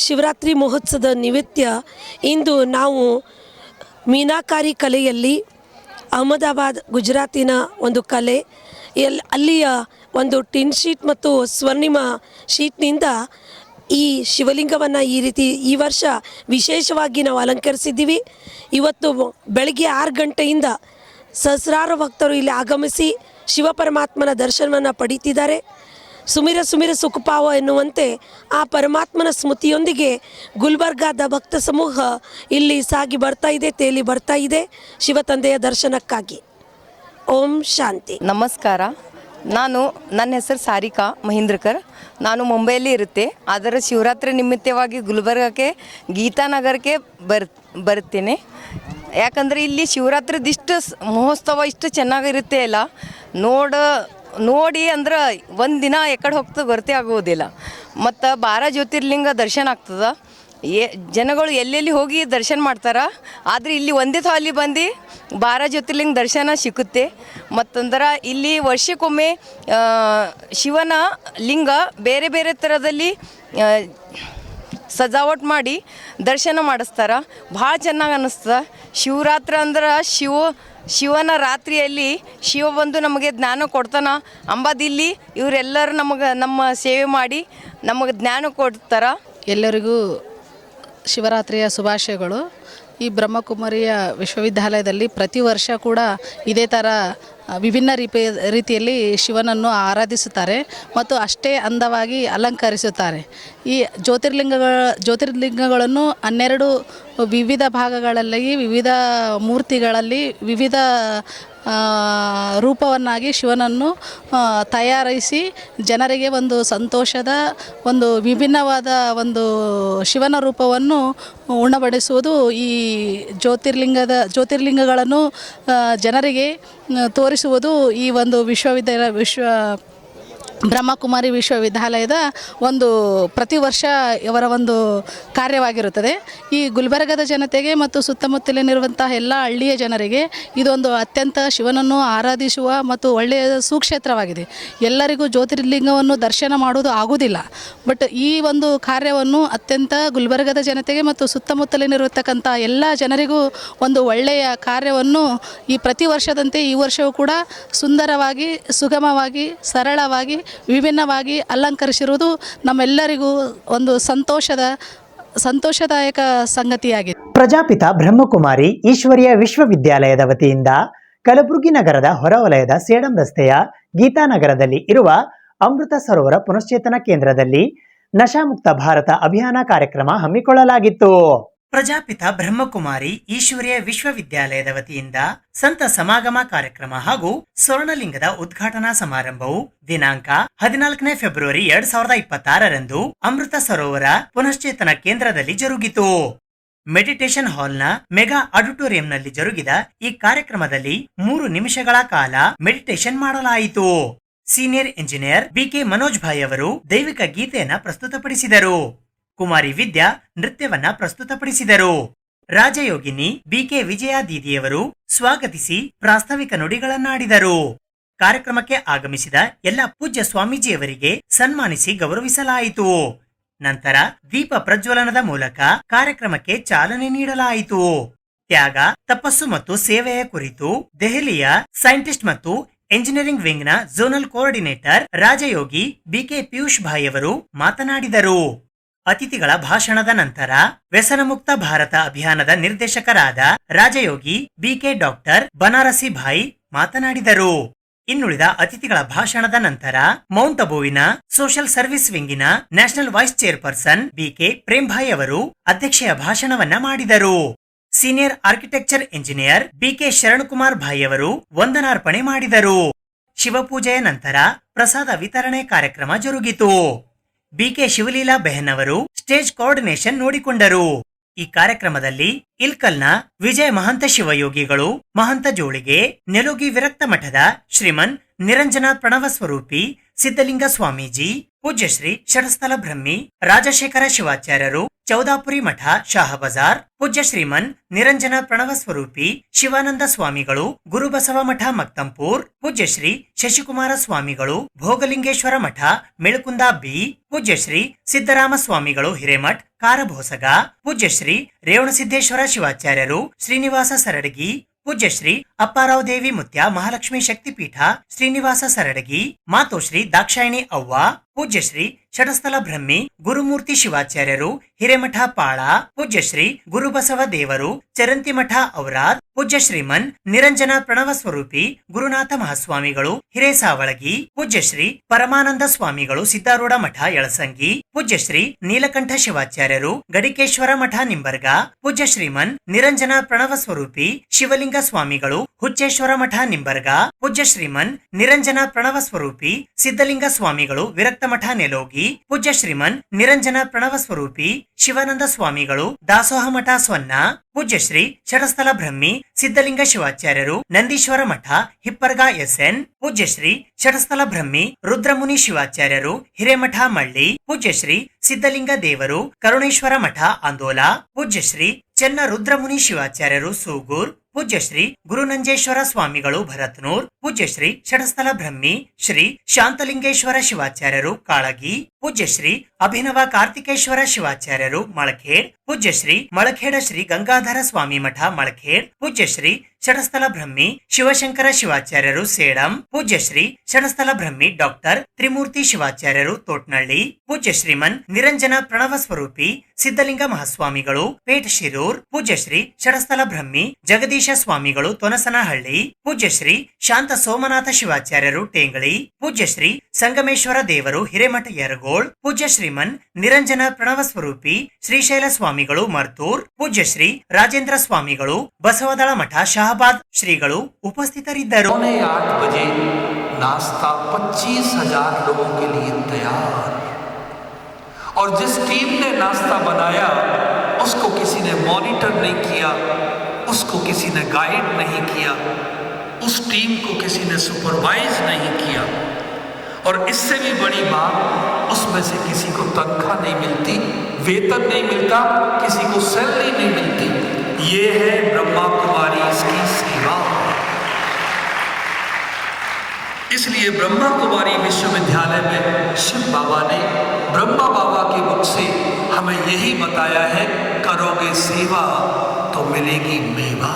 ಶಿವರಾತ್ರಿ ಮಹೋತ್ಸವದ ನಿಮಿತ್ತ ಇಂದು ನಾವು ಮೀನಾಕಾರಿ ಕಲೆಯಲ್ಲಿ ಅಹಮದಾಬಾದ್ ಗುಜರಾತಿನ ಒಂದು ಕಲೆ ಅಲ್ಲಿಯ ಒಂದು ಟಿನ್ ಶೀಟ್ ಮತ್ತು ಸ್ವರ್ಣಿಮ ಶೀಟ್ನಿಂದ ಈ ಶಿವಲಿಂಗವನ್ನು ಈ ರೀತಿ ಈ ವರ್ಷ ವಿಶೇಷವಾಗಿ ನಾವು ಅಲಂಕರಿಸಿದ್ದೀವಿ. ಇವತ್ತು ಬೆಳಗ್ಗೆ 6 ಗಂಟೆಯಿಂದ ಸಹಸ್ರಾರು ಭಕ್ತರು ಇಲ್ಲಿ ಆಗಮಿಸಿ ಶಿವಪರಮಾತ್ಮನ ದರ್ಶನವನ್ನು ಪಡೀತಿದ್ದಾರೆ. ಸುಮಿರ ಸುಖಪಾವ ಎನ್ನುವಂತೆ ಆ ಪರಮಾತ್ಮನ ಸ್ಮೃತಿಯೊಂದಿಗೆ ಗುಲ್ಬರ್ಗಾದ ಭಕ್ತ ಸಮೂಹ ಇಲ್ಲಿ ಸಾಗಿ ಬರ್ತಾ ಇದೆ, ತೇಲಿ ಬರ್ತಾ ಇದೆ ಶಿವತಂದೆಯ ದರ್ಶನಕ್ಕಾಗಿ. ಓಂ ಶಾಂತಿ. ನಮಸ್ಕಾರ. ನನ್ನ ಹೆಸರು ಸಾರಿಕಾ ಮಹೀಂದ್ರಕರ್. ನಾನು ಮುಂಬೈಯಲ್ಲಿ ಇರುತ್ತೆ. ಆದರೆ ಶಿವರಾತ್ರಿ ನಿಮಿತ್ತವಾಗಿ ಗುಲ್ಬರ್ಗಕ್ಕೆ ಗೀತಾನಗರಕ್ಕೆ ಬರ್ತೇನೆ. ಯಾಕಂದರೆ ಇಲ್ಲಿ ಶಿವರಾತ್ರಿದಿಷ್ಟು ಮಹೋತ್ಸವ ಇಷ್ಟು ಚೆನ್ನಾಗಿರುತ್ತೆ ಅಲ್ಲ, ನೋಡಿ ಅಂದ್ರೆ ಒಂದು ದಿನ ಎಕಡೆ ಹೋಗ್ತದೆ ಗೊತ್ತೇ ಆಗೋದಿಲ್ಲ. ಮತ್ತು 12 ಜ್ಯೋತಿರ್ಲಿಂಗ ದರ್ಶನ ಆಗ್ತದೆ. ಜನಗಳು ಎಲ್ಲೆಲ್ಲಿ ಹೋಗಿ ದರ್ಶನ ಮಾಡ್ತಾರೆ, ಆದರೆ ಇಲ್ಲಿ ಒಂದೇ ಥಾಲಿ ಬಂದು 12 ಜ್ಯೋತಿರ್ಲಿಂಗ ದರ್ಶನ ಸಿಕ್ಕುತ್ತೆ. ಮತ್ತಂದ್ರೆ ಇಲ್ಲಿ ವರ್ಷಕ್ಕೊಮ್ಮೆ ಶಿವನ ಲಿಂಗ ಬೇರೆ ಬೇರೆ ಥರದಲ್ಲಿ ಸಜಾವಟ್ ಮಾಡಿ ದರ್ಶನ ಮಾಡಿಸ್ತಾರೆ. ಭಾಳ ಚೆನ್ನಾಗಿ ಅನ್ನಿಸ್ತದೆ. ಶಿವರಾತ್ರಿ ಅಂದ್ರೆ ಶಿವನ ರಾತ್ರಿಯಲ್ಲಿ ಶಿವ ಬಂದು ನಮಗೆ ಜ್ಞಾನ ಕೊಡ್ತಾನ ಅಂಬದಿಲ್ಲಿ ಇವರೆಲ್ಲರೂ ನಮ್ಮ ಸೇವೆ ಮಾಡಿ ನಮಗೆ ಜ್ಞಾನ ಕೊಡ್ತಾರೆ. ಎಲ್ಲರಿಗೂ ಶಿವರಾತ್ರಿಯ ಶುಭಾಶಯಗಳು. ಈ ಬ್ರಹ್ಮಕುಮಾರಿಯ ವಿಶ್ವವಿದ್ಯಾಲಯದಲ್ಲಿ ಪ್ರತಿ ವರ್ಷ ಕೂಡ ಇದೇ ಥರ ವಿಭಿನ್ನ ರೀತಿಯಲ್ಲಿ ಶಿವನನ್ನು ಆರಾಧಿಸುತ್ತಾರೆ ಮತ್ತು ಅಷ್ಟೇ ಅಂದವಾಗಿ ಅಲಂಕರಿಸುತ್ತಾರೆ. ಈ ಜ್ಯೋತಿರ್ಲಿಂಗಗಳನ್ನು 12 ವಿವಿಧ ಭಾಗಗಳಲ್ಲಿ, ವಿವಿಧ ಮೂರ್ತಿಗಳಲ್ಲಿ, ವಿವಿಧ ರೂಪವನ್ನಾಗಿ ಶಿವನನ್ನು ತಯಾರಿಸಿ ಜನರಿಗೆ ಒಂದು ಸಂತೋಷದ ಒಂದು ವಿಭಿನ್ನವಾದ ಒಂದು ಶಿವನ ರೂಪವನ್ನು ಉಣಬಡಿಸುವುದು ಈ ಜ್ಯೋತಿರ್ಲಿಂಗಗಳನ್ನು ಜನರಿಗೆ ತೋರಿಸುವುದು ಈ ಒಂದು ಬ್ರಹ್ಮಕುಮಾರಿ ವಿಶ್ವವಿದ್ಯಾಲಯದ ಒಂದು ಪ್ರತಿ ವರ್ಷ ಇವರ ಒಂದು ಕಾರ್ಯವಾಗಿರುತ್ತದೆ. ಈ ಗುಲ್ಬರ್ಗದ ಜನತೆಗೆ ಮತ್ತು ಸುತ್ತಮುತ್ತಲಿನಿರುವಂತಹ ಎಲ್ಲ ಹಳ್ಳಿಯ ಜನರಿಗೆ ಇದೊಂದು ಅತ್ಯಂತ ಶಿವನನ್ನು ಆರಾಧಿಸುವ ಮತ್ತು ಒಳ್ಳೆಯ ಸುಕ್ಷೇತ್ರವಾಗಿದೆ. ಎಲ್ಲರಿಗೂ ಜ್ಯೋತಿರ್ಲಿಂಗವನ್ನು ದರ್ಶನ ಮಾಡುವುದು ಆಗುವುದಿಲ್ಲ. ಬಟ್ ಈ ಒಂದು ಕಾರ್ಯವನ್ನು ಅತ್ಯಂತ ಗುಲ್ಬರ್ಗದ ಜನತೆಗೆ ಮತ್ತು ಸುತ್ತಮುತ್ತಲಿನಿರತಕ್ಕಂಥ ಎಲ್ಲ ಜನರಿಗೂ ಒಂದು ಒಳ್ಳೆಯ ಕಾರ್ಯವನ್ನು ಈ ಪ್ರತಿ ವರ್ಷದಂತೆ ಈ ವರ್ಷವೂ ಕೂಡ ಸುಂದರವಾಗಿ, ಸುಗಮವಾಗಿ, ಸರಳವಾಗಿ, ವಿಭಿನ್ನವಾಗಿ ಅಲಂಕರಿಸಿರುವುದು ನಮ್ಮೆಲ್ಲರಿಗೂ ಒಂದು ಸಂತೋಷದಾಯಕ ಸಂಗತಿಯಾಗಿದೆ. ಪ್ರಜಾಪಿತ ಬ್ರಹ್ಮಕುಮಾರಿ ಈಶ್ವರಿಯ ವಿಶ್ವವಿದ್ಯಾಲಯದ ವತಿಯಿಂದ ಕಲಬುರಗಿ ನಗರದ ಹೊರವಲಯದ ಸೇಡಂ ರಸ್ತೆಯ ಗೀತಾನಗರದಲ್ಲಿ ಇರುವ ಅಮೃತ ಸರೋವರ ಪುನಶ್ಚೇತನ ಕೇಂದ್ರದಲ್ಲಿ ನಶಾಮುಕ್ತ ಭಾರತ ಅಭಿಯಾನ ಕಾರ್ಯಕ್ರಮ ಹಮ್ಮಿಕೊಳ್ಳಲಾಗಿತ್ತು. ಪ್ರಜಾಪಿತ ಬ್ರಹ್ಮಕುಮಾರಿ ಈಶ್ವರಿಯ ವಿಶ್ವವಿದ್ಯಾಲಯದ ವತಿಯಿಂದ ಸಂತ ಸಮಾಗಮ ಕಾರ್ಯಕ್ರಮ ಹಾಗೂ ಸ್ವರ್ಣಲಿಂಗದ ಉದ್ಘಾಟನಾ ಸಮಾರಂಭವು ದಿನಾಂಕ 14 ಫೆಬ್ರವರಿ 2026ರಂದು ಅಮೃತ ಸರೋವರ ಪುನಶ್ಚೇತನ ಕೇಂದ್ರದಲ್ಲಿ ಜರುಗಿತು. ಮೆಡಿಟೇಷನ್ ಹಾಲ್ನ ಮೆಗಾ ಆಡಿಟೋರಿಯಂನಲ್ಲಿ ಜರುಗಿದ ಈ ಕಾರ್ಯಕ್ರಮದಲ್ಲಿ 3 ನಿಮಿಷಗಳ ಕಾಲ ಮೆಡಿಟೇಷನ್ ಮಾಡಲಾಯಿತು. Senior engineer BK Manoj bhai ಅವರು ದೈವಿಕ ಗೀತೆಯನ್ನ ಪ್ರಸ್ತುತಪಡಿಸಿದರು. ಕುಮಾರಿ ವಿದ್ಯಾ ನೃತ್ಯವನ್ನ ಪ್ರಸ್ತುತಪಡಿಸಿದರು. ರಾಜಯೋಗಿನಿ ಬಿಕೆ ವಿಜಯ ದೀದಿಯವರು ಸ್ವಾಗತಿಸಿ ಪ್ರಾಸ್ತಾವಿಕ ನುಡಿಗಳನ್ನಾಡಿದರು. ಕಾರ್ಯಕ್ರಮಕ್ಕೆ ಆಗಮಿಸಿದ ಎಲ್ಲ ಪೂಜ್ಯ ಸ್ವಾಮೀಜಿಯವರಿಗೆ ಸನ್ಮಾನಿಸಿ ಗೌರವಿಸಲಾಯಿತು. ನಂತರ ದೀಪ ಪ್ರಜ್ವಲನದ ಮೂಲಕ ಕಾರ್ಯಕ್ರಮಕ್ಕೆ ಚಾಲನೆ ನೀಡಲಾಯಿತು. ತ್ಯಾಗ, ತಪಸ್ಸು ಮತ್ತು ಸೇವೆಯ ಕುರಿತು ದೆಹಲಿಯ ಸೈಂಟಿಸ್ಟ್ ಮತ್ತು ಎಂಜಿನಿಯರಿಂಗ್ ವಿಂಗ್ ನ zonal coordinator Rajyogi BK Piyush Bhai ಅವರು ಮಾತನಾಡಿದರು. ಅತಿಥಿಗಳ ಭಾಷಣದ ನಂತರ ವ್ಯಸನಮುಕ್ತ ಭಾರತ ಅಭಿಯಾನದ ನಿರ್ದೇಶಕರಾದ ರಾಜಯೋಗಿ ಬಿಕೆ ಡಾಕ್ಟರ್ ಬನಾರಸಿ ಭಾಯ್ ಮಾತನಾಡಿದರು. ಇನ್ನುಳಿದ ಅತಿಥಿಗಳ ಭಾಷಣದ ನಂತರ ಮೌಂಟ್ ಅಬುವಿನ ಸೋಷಿಯಲ್ ಸರ್ವಿಸ್ ವಿಂಗಿನ national vice chairperson BK Prem Bhai ಅವರು ಅಧ್ಯಕ್ಷೀಯ ಭಾಷಣವನ್ನ ಮಾಡಿದರು. Senior architecture engineer BK Sharan Kumar Bhai ಅವರು ವಂದನಾರ್ಪಣೆ ಮಾಡಿದರು. ಶಿವಪೂಜೆಯ ನಂತರ ಪ್ರಸಾದ ವಿತರಣೆ ಕಾರ್ಯಕ್ರಮ ಜರುಗಿತು. ಬಿಕೆ ಶಿವಲೀಲಾ ಬೆಹನ್ ಅವರು ಸ್ಟೇಜ್ ಕೋಆರ್ಡಿನೇಷನ್ ನೋಡಿಕೊಂಡರು. ಈ ಕಾರ್ಯಕ್ರಮದಲ್ಲಿ ಇಲ್ಕಲ್ನ ವಿಜಯ ಮಹಂತ ಶಿವಯೋಗಿಗಳು, ಮಹಂತ ಜೋಳಿಗೆ, ನೆಲುಗಿ ವಿರಕ್ತ ಮಠದ ಶ್ರೀಮನ್ ನಿರಂಜನ ಪ್ರಣವ ಸ್ವರೂಪಿ ಸಿದ್ಧಲಿಂಗ ಸ್ವಾಮೀಜಿ, ಪೂಜ್ಯ ಶ್ರೀ ಷಡಸ್ಥಲ ಬ್ರಹ್ಮಿ ರಾಜಶೇಖರ ಶಿವಾಚಾರ್ಯರು, ಚೌದಾಪುರಿ ಮಠ ಶಾಹ ಬಜಾರ್, ಪೂಜ್ಯ ಶ್ರೀಮನ್ ನಿರಂಜನ ಪ್ರಣವ ಸ್ವರೂಪಿ ಶಿವಾನಂದ ಸ್ವಾಮಿಗಳು, ಗುರುಬಸವ ಮಠ ಮಕ್ತಂಪುರ್, ಪೂಜ್ಯ ಶ್ರೀ ಶಶಿಕುಮಾರ ಸ್ವಾಮಿಗಳು, ಭೋಗಲಿಂಗೇಶ್ವರ ಮಠ ಮೆಳಕುಂದ ಬಿ, ಪೂಜ್ಯ ಶ್ರೀ ಸಿದ್ದರಾಮ ಸ್ವಾಮಿಗಳು ಹಿರೇಮಠ್ ಕಾರಭೋಸಗ, ಪೂಜ್ಯ ಶ್ರೀ ರೇವಣಸಿದ್ದೇಶ್ವರ ಶಿವಾಚಾರ್ಯರು ಶ್ರೀನಿವಾಸ ಸರಡಗಿ, ಪೂಜ್ಯ ಶ್ರೀ ಅಪ್ಪಾರಾವ್ ದೇವಿ ಮುತ್ಯ ಮಹಾಲಕ್ಷ್ಮಿ ಶಕ್ತಿಪೀಠ ಶ್ರೀನಿವಾಸ ಸರಡಗಿ, ಮಾತೋಶ್ರೀ ದಾಕ್ಷಾಯಿಣಿ ಅವ್ವ, ಪೂಜ್ಯ ಶ್ರೀ ಷಡಸ್ಥಲ ಬ್ರಹ್ಮಿ ಗುರುಮೂರ್ತಿ ಶಿವಾಚಾರ್ಯರು ಹಿರೇಮಠ ಪಾಳ, ಪೂಜ್ಯ ಶ್ರೀ ಗುರುಬಸವ ದೇವರು ಚರಂತಿಮಠ ಔರಾದ್, ಪೂಜ್ಯ ಶ್ರೀಮನ್ ನಿರಂಜನ ಪ್ರಣವ ಸ್ವರೂಪಿ ಗುರುನಾಥ ಮಹಾಸ್ವಾಮಿಗಳು ಹಿರೇಸಾವಳಗಿ, ಪೂಜ್ಯ ಶ್ರೀ ಪರಮಾನಂದ ಸ್ವಾಮಿಗಳು ಸಿದ್ದಾರೂಢ ಮಠ ಯಳಸಂಗಿ, ಪೂಜ್ಯ ಶ್ರೀ ನೀಲಕಂಠ ಶಿವಾಚಾರ್ಯರು ಗಡಿಕೇಶ್ವರ ಮಠ ನಿಂಬರ್ಗ, ಪೂಜ್ಯ ಶ್ರೀಮನ್ ನಿರಂಜನ ಪ್ರಣವ ಸ್ವರೂಪಿ ಶಿವಲಿಂಗ ಸ್ವಾಮಿಗಳು ಹುಚ್ಚೇಶ್ವರ ಮಠ ನಿಂಬರ್ಗ, ಪೂಜ್ಯ ಶ್ರೀಮನ್ ನಿರಂಜನ ಪ್ರಣವ ಸ್ವರೂಪಿ ಸಿದ್ಧಲಿಂಗ ಸ್ವಾಮಿಗಳು ವಿರಕ್ತ ಮಠ ನೆಲೋಗಿ, ಪೂಜ್ಯ ಶ್ರೀಮನ್ ನಿರಂಜನ ಪ್ರಣವ ಸ್ವರೂಪಿ ಶಿವಾನಂದ ಸ್ವಾಮಿಗಳು ದಾಸೋಹ ಮಠ ಸ್ವನ್ನ, ಪೂಜ್ಯ ಶ್ರೀ ಷಡಸ್ಥಲ ಬ್ರಹ್ಮಿ ಸಿದ್ಧಲಿಂಗ ಶಿವಾಚಾರ್ಯರು ನಂದೀಶ್ವರ ಮಠ ಹಿಪ್ಪರ್ಗ ಎಸ್ಎನ್, ಪೂಜ್ಯ ಶ್ರೀ ಷಡಸ್ಥಲ ಬ್ರಹ್ಮಿ ರುದ್ರಮುನಿ ಶಿವಾಚಾರ್ಯರು ಹಿರೇಮಠ ಮಳ್ಳಿ, ಪೂಜ್ಯ ಶ್ರೀ ಸಿದ್ಧಲಿಂಗ ದೇವರು ಕರುಣೇಶ್ವರ ಮಠ ಆಂದೋಲ, ಪೂಜ್ಯ ಶ್ರೀ ಚೆನ್ನ ರುದ್ರಮುನಿ ಶಿವಾಚಾರ್ಯರು ಸೂಗೂರ್, ಪೂಜ್ಯ ಶ್ರೀ ಗುರುನಂಜೇಶ್ವರ ಸ್ವಾಮಿಗಳು ಭರತ್ನೂರ್, ಪೂಜ್ಯ ಶ್ರೀ ಷಡಸ್ಥಲ ಬ್ರಹ್ಮಿ ಶ್ರೀ ಶಾಂತಲಿಂಗೇಶ್ವರ ಶಿವಾಚಾರ್ಯರು ಕಾಳಗಿ, ಪೂಜ್ಯ ಶ್ರೀ ಅಭಿನವ ಕಾರ್ತಿಕೇಶ್ವರ ಶಿವಾಚಾರ್ಯರು ಮಳಖೇಡ್, ಪೂಜ್ಯ ಶ್ರೀ ಮಳಖೇಡ ಶ್ರೀ ಗಂಗಾಧರ ಸ್ವಾಮಿ ಮಠ ಮಳಖೇಡ್, ಪೂಜ್ಯ ಶ್ರೀ ಷಡಸ್ಥಲ ಬ್ರಹ್ಮಿ ಶಿವಶಂಕರ ಶಿವಾಚಾರ್ಯರು ಸೇಡಂ, ಪೂಜ್ಯ ಶ್ರೀ ಷಡಸ್ಥಲ ಬ್ರಹ್ಮಿ ಡಾಕ್ಟರ್ ತ್ರಿಮೂರ್ತಿ ಶಿವಾಚಾರ್ಯರು ತೋಟ್ನಳ್ಳಿ, ಪೂಜ್ಯ ಶ್ರೀಮನ್ ನಿರಂಜನ ಪ್ರಣವ ಸ್ವರೂಪಿ ಸಿದ್ಧಲಿಂಗ ಮಹಾಸ್ವಾಮಿಗಳು ಪೇಟ್ ಶಿರೂರ್, ಪೂಜ್ಯ ಶ್ರೀ ಷಡಸ್ಥಲ ಬ್ರಹ್ಮಿ ಜಗದೀಶ ಸ್ವಾಮಿಗಳು ತೊನಸನಹಳ್ಳಿ, ಪೂಜ್ಯ ಶ್ರೀ ಶಾಂತ ಸೋಮನಾಥ ಶಿವಾಚಾರ್ಯರು ಟೇಂಗಳಿ, ಪೂಜ್ಯ ಶ್ರೀ ಸಂಗಮೇಶ್ವರ ದೇವರು ಹಿರೇಮಠ ಯರಗೋಳ್, ಪೂಜ್ಯ ಶ್ರೀಮನ್ ನಿರಂಜನ ಪ್ರಣವ ಸ್ವರೂಪಿ ಶ್ರೀಶೈಲ ಸ್ವಾಮಿಗಳು ಮರ್ತೂರ್, ಪೂಜ್ಯ ಶ್ರೀ ರಾಜೇಂದ್ರ ಸ್ವಾಮಿಗಳು ಬಸವದಳ ಮಠ ಶಹಬಾದ್ ಶ್ರೀಗಳು ಉಪಸ್ಥಿತರಿದ್ದರು. 8 बजे नाश्ता 25,000 लोगों के लिए तैयार, और जिस टीम ने नाश्ता बनाया उसको किसी ने मॉनिटर नहीं किया, उसको किसी ने गाइड नहीं किया, उस टीम को किसी ने सुपरवाइज नहीं किया, और इससे भी बड़ी बात उसमें से किसी को तनख्वाह नहीं मिलती, वेतन नहीं मिलता, किसी को सैलरी नहीं मिलती। ये है ब्रह्मा कुमारी इसकी सेवा। इसलिए ब्रह्मा कुमारी विश्वविद्यालय में शिव बाबा ने ब्रह्मा बाबा के मुख से हमें यही बताया है, करोगे सेवा तो मिलेगी मेवा।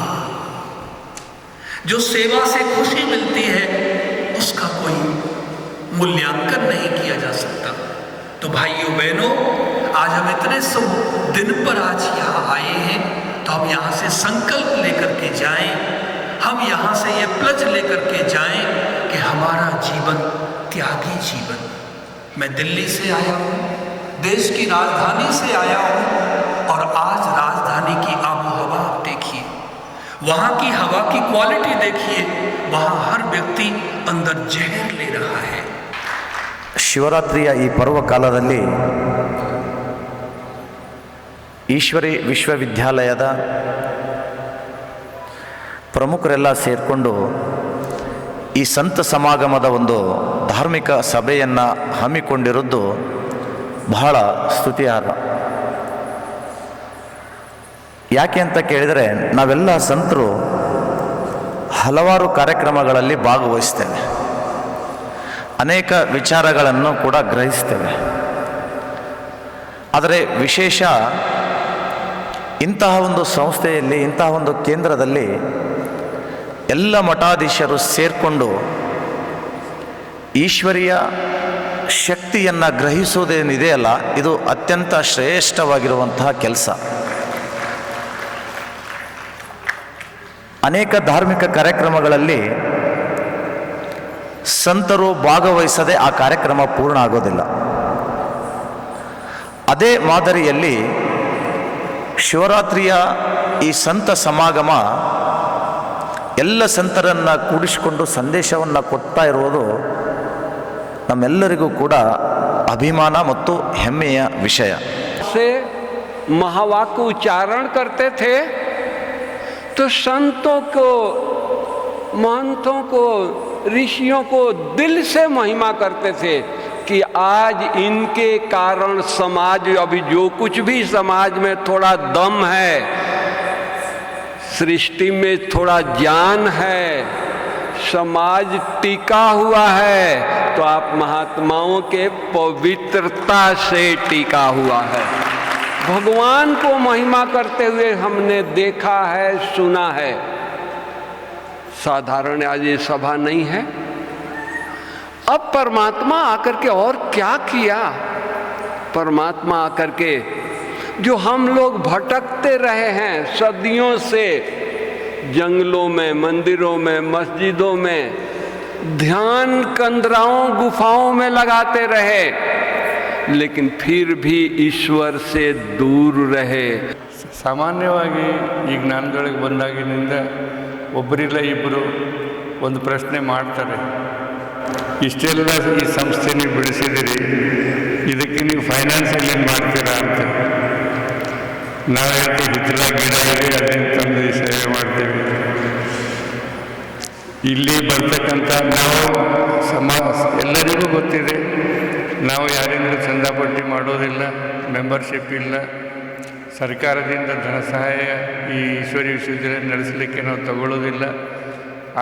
जो सेवा से खुशी मिलती है उसका कोई मूल्यांकन नहीं किया जा सकता। तो भाइयों बहनों, आज हम इतने शुभ दिन पर आज यहाँ आए हैं, तो हम यहाँ से संकल्प लेकर के जाएं, हम यहाँ से ये प्लज लेकर के जाएं कि हमारा जीवन त्यागी जीवन। मैं दिल्ली से आया हूँ, देश की राजधानी से आया हूँ, और आज राजधानी की आबो हवा आप देखिए, वहाँ की हवा की क्वालिटी देखिए, वहाँ हर व्यक्ति अंदर जहर ले रहा है। ಶಿವರಾತ್ರಿಯ ಈ ಪರ್ವ ಕಾಲದಲ್ಲಿ ಈಶ್ವರಿ ವಿಶ್ವವಿದ್ಯಾಲಯದ ಪ್ರಮುಖರೆಲ್ಲ ಸೇರಿಕೊಂಡು ಈ ಸಂತ ಸಮಾಗಮದ ಒಂದು ಧಾರ್ಮಿಕ ಸಭೆಯನ್ನು ಹಮ್ಮಿಕೊಂಡಿರುವುದು ಬಹಳ ಸ್ತುತ್ಯಾರ್ಹ. ಯಾಕೆ ಅಂತ ಕೇಳಿದರೆ, ನಾವೆಲ್ಲ ಸಂತರು ಹಲವಾರು ಕಾರ್ಯಕ್ರಮಗಳಲ್ಲಿ ಭಾಗವಹಿಸ್ತೇವೆ, ಅನೇಕ ವಿಚಾರಗಳನ್ನು ಕೂಡ ಗ್ರಹಿಸ್ತೇವೆ. ಆದರೆ ವಿಶೇಷ ಇಂತಹ ಒಂದು ಸಂಸ್ಥೆಯಲ್ಲಿ, ಇಂತಹ ಒಂದು ಕೇಂದ್ರದಲ್ಲಿ ಎಲ್ಲ ಮಠಾಧೀಶರು ಸೇರಿಕೊಂಡು ಈಶ್ವರಿಯ ಶಕ್ತಿಯನ್ನು ಗ್ರಹಿಸುವುದೇನಿದೆಯಲ್ಲ, ಇದು ಅತ್ಯಂತ ಶ್ರೇಷ್ಠವಾಗಿರುವಂತಹ ಕೆಲಸ. ಅನೇಕ ಧಾರ್ಮಿಕ ಕಾರ್ಯಕ್ರಮಗಳಲ್ಲಿ ಸಂತರು ಭಾಗವಹಿಸದೆ ಆ ಕಾರ್ಯಕ್ರಮ ಪೂರ್ಣ ಆಗೋದಿಲ್ಲ. ಅದೇ ಮಾದರಿಯಲ್ಲಿ ಶಿವರಾತ್ರಿಯ ಈ ಸಂತ ಸಮಾಗಮ ಎಲ್ಲ ಸಂತರನ್ನು ಕೂಡಿಸಿಕೊಂಡು ಸಂದೇಶವನ್ನು ಕೊಡ್ತಾ ಇರುವುದು ನಮ್ಮೆಲ್ಲರಿಗೂ ಕೂಡ ಅಭಿಮಾನ ಮತ್ತು ಹೆಮ್ಮೆಯ ವಿಷಯ. से महावाक्य उच्चारण करते थे तो संतों को, महंतों को, ऋषियों को दिल से महिमा करते थे कि आज इनके कारण समाज, अभी जो कुछ भी समाज में थोड़ा दम है, सृष्टि में थोड़ा ज्ञान है, समाज टिका हुआ है, तो आप महात्माओं के पवित्रता से टिका हुआ है। भगवान को महिमा करते हुए हमने देखा है, सुना है। साधारण आज ये सभा नहीं है। अब परमात्मा आकर के और क्या किया? परमात्मा आकर के जो हम लोग भटकते रहे हैं सदियों से, जंगलों में, मंदिरों में, मस्जिदों में, ध्यान केंद्रों, गुफाओं में लगाते रहे, लेकिन फिर भी ईश्वर से दूर रहे। ಸಾಮಾನ್ಯವಾಗಿ ಈ ಜ್ಞಾನದೊಳಗೆ ಬಂದಾಗಿನಿಂದ ಒಬ್ಬರಿಲ್ಲ ಇಬ್ಬರು ಒಂದು ಪ್ರಶ್ನೆ ಮಾಡ್ತಾರೆ, ಇಷ್ಟೆಲ್ಲ ಈ ಸಂಸ್ಥೆ ನೀವು ಬೆಳೆಸಿದಿರಿ, ಇದಕ್ಕೆ ನೀವು ಫೈನಾನ್ಸಲ್ಲಿ ಏನು ಮಾಡ್ತೀರಾ ಅಂತ. ನಾವು ಹೇಳ್ತೀವಿ ಹಿತ್ತಲ ಗಿಡ ಇದೆ, ಅದನ್ನು ತಂದು ಸೇವೆ ಮಾಡ್ತೇವೆ. ಇಲ್ಲಿ ಬರ್ತಕ್ಕಂಥ ನಾವು ಎಲ್ಲರಿಗೂ ಗೊತ್ತಿದೆ, ನಾವು ಯಾರಿಂದ ಚಂದಾಪಟ್ಟಿ ಮಾಡೋದಿಲ್ಲ, ಮೆಂಬರ್ಶಿಪ್ ಇಲ್ಲ, ಸರ್ಕಾರದಿಂದ ಧನ ಸಹಾಯ ಈ ಈಶ್ವರಿ ವಿಶ್ವವಿದ್ಯಾಲಯ ನಡೆಸಲಿಕ್ಕೆ ನಾವು ತಗೊಳ್ಳೋದಿಲ್ಲ.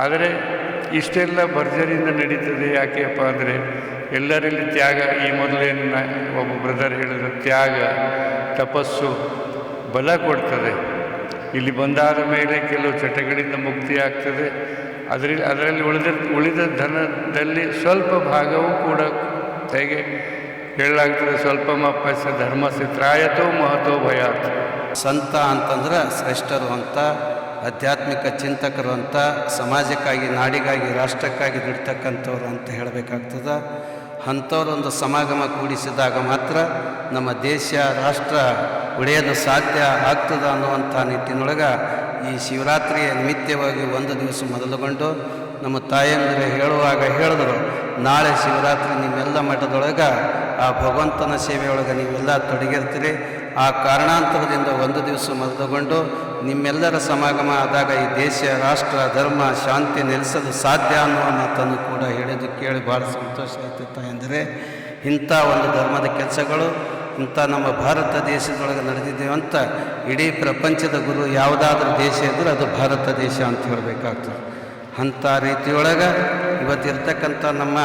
ಆದರೆ ಇಷ್ಟೆಲ್ಲ ಭರ್ಜರಿಯಿಂದ ನಡೀತದೆ. ಯಾಕೆಪ್ಪ ಅಂದರೆ ಎಲ್ಲರಲ್ಲಿ ತ್ಯಾಗ, ಈ ಮೊದಲೇನು ಒಬ್ಬ ಬ್ರದರ್ ಹೇಳಿದ್ರು, ತ್ಯಾಗ, ತಪಸ್ಸು ಬಲ ಕೊಡ್ತದೆ. ಇಲ್ಲಿ ಬಂದಾದ ಮೇಲೆ ಕೆಲವು ಚಟಗಳಿಂದ ಮುಕ್ತಿ ಆಗ್ತದೆ. ಅದರಲ್ಲಿ ಉಳಿದ ಧನದಲ್ಲಿ ಸ್ವಲ್ಪ ಭಾಗವೂ ಕೂಡ ಹೇಗೆ ಹೇಳಲಾಗ್ತದೆ, ಸ್ವಲ್ಪ ಮಪ್ಪಸ ಧರ್ಮಸ್ಯ ತ್ರಾಯತೋ ಮಹತೋ ಭಯಾತ್. ಸಂತ ಅಂತಂದ್ರೆ ಶ್ರೇಷ್ಠರು ಅಂತ, ಆಧ್ಯಾತ್ಮಿಕ ಚಿಂತಕರು ಅಂತ, ಸಮಾಜಕ್ಕಾಗಿ, ನಾಡಿಗಾಗಿ, ರಾಷ್ಟ್ರಕ್ಕಾಗಿ ದುಡಿತಕ್ಕಂಥವ್ರು ಅಂತ ಹೇಳಬೇಕಾಗ್ತದೆ. ಅಂಥವ್ರೊಂದು ಸಮಾಗಮ ಕೂಡಿಸಿದಾಗ ಮಾತ್ರ ನಮ್ಮ ದೇಶ, ರಾಷ್ಟ್ರ ಉಳಿಯೋದು ಸಾಧ್ಯ ಆಗ್ತದೆ ಅನ್ನುವಂಥ ನಿಟ್ಟಿನೊಳಗೆ ಈ ಶಿವರಾತ್ರಿಯ ನಿಮಿತ್ತವಾಗಿ ಒಂದು ದಿವಸ ಮೊದಲುಗೊಂಡು ನಮ್ಮ ತಾಯಂದಿರು ಹೇಳುವಾಗ ಹೇಳಿದ್ರು, ನಾಳೆ ಶಿವರಾತ್ರಿ ನಿಮ್ಮೆಲ್ಲ ಮಠದೊಳಗೆ ಆ ಭಗವಂತನ ಸೇವೆಯೊಳಗೆ ನೀವೆಲ್ಲ ತೊಡಗಿರ್ತೀರಿ. ಆ ಕಾರಣಾಂತರದಿಂದ ಒಂದು ದಿವಸ ಮೊದಲುಗೊಂಡು ನಿಮ್ಮೆಲ್ಲರ ಸಮಾಗಮ ಆದಾಗ ಈ ದೇಶ, ರಾಷ್ಟ್ರ, ಧರ್ಮ, ಶಾಂತಿ ನೆಲೆಸಲು ಸಾಧ್ಯ ಅನ್ನುವ ಮಾತನ್ನು ಕೂಡ ಹೇಳಿದ್ದು ಕೇಳಿ ಭಾಳ ಸಂತೋಷ ಆಯಿತು ತಾಯಂದರೆ. ಇಂಥ ಒಂದು ಧರ್ಮದ ಕೆಲಸಗಳು ಇಂಥ ನಮ್ಮ ಭಾರತ ದೇಶದೊಳಗೆ ನಡೆದಿದ್ದೇವೆ ಅಂತ ಇಡೀ ಪ್ರಪಂಚದ ಗುರು ಯಾವುದಾದ್ರೂ ದೇಶ ಇದ್ದರೆ ಅದು ಭಾರತ ದೇಶ ಅಂತ ಹೇಳಬೇಕಾಗ್ತದೆ. ಅಂಥ ರೀತಿಯೊಳಗೆ ಇವತ್ತಿರ್ತಕ್ಕಂಥ ನಮ್ಮ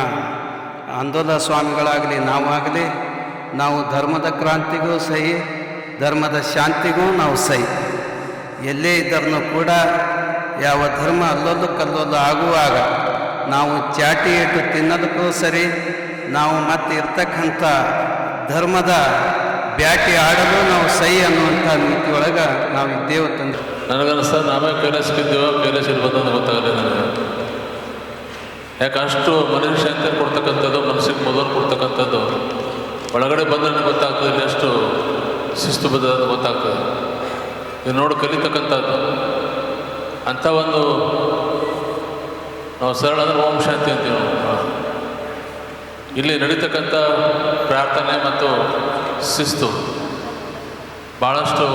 ಆಂದೋಲನ ಸ್ವಾಮಿಗಳಾಗಲಿ, ನಾವಾಗಲಿ, ನಾವು ಧರ್ಮದ ಕ್ರಾಂತಿಗೂ ಸಹಿ, ಧರ್ಮದ ಶಾಂತಿಗೂ ನಾವು ಸಹಿ. ಎಲ್ಲೇ ಇದ್ದರೂ ಕೂಡ ಯಾವ ಧರ್ಮ ಅಲ್ಲೊಂದು ಕಲ್ಲೊಂದು ಆಗುವಾಗ ನಾವು ಚಾಟಿ ಇಟ್ಟು ತಿನ್ನೋದಕ್ಕೂ ಸರಿ, ನಾವು ಮತ್ತೆ ಇರ್ತಕ್ಕಂಥ ಧರ್ಮದ ಬ್ಯಾಟಿ ಆಡಲು ನಾವು ಸಹಿ ಅನ್ನುವಂಥ ನೀತಿಯೊಳಗೆ ನಾವು ಇದ್ದೇವೆ ತಂದು ನನಗನ್ನಿಸ್ತಾ ನಾವೇ ಕೈಲಾಸಕ್ಕಿದ್ದೇವೋ ಕೈಲಾಸದಲ್ಲಿ ಬಂದಂತ ಗೊತ್ತಾಗಲ್ಲ ನನಗೆ. ಯಾಕೆ ಅಷ್ಟು ಮನಸ್ಸಿಗೆ ಶಾಂತಿ ಕೊಡ್ತಕ್ಕಂಥದ್ದು, ಮನಸ್ಸಿಗೆ ಮೊದಲು ಕೊಡ್ತಕ್ಕಂಥದ್ದು ಒಳಗಡೆ ಬಂದರೆ ಗೊತ್ತಾಗ್ತದೆ, ಇಲ್ಲಿ ಎಷ್ಟು ಶಿಸ್ತು ಬದ್ಧ ಗೊತ್ತಾಗ್ತದೆ. ಇದು ನೋಡಿ ಕಲಿತಕ್ಕಂಥದ್ದು ಅಂಥ ಒಂದು ನಾವು ಸರಳ ಅಂದರೆ ಓಂ ಶಾಂತಿ ಅಂತೀವಿ ನಾವು. ಇಲ್ಲಿ ನಡೀತಕ್ಕಂಥ ಪ್ರಾರ್ಥನೆ ಮತ್ತು ಶಿಸ್ತು ಭಾಳಷ್ಟು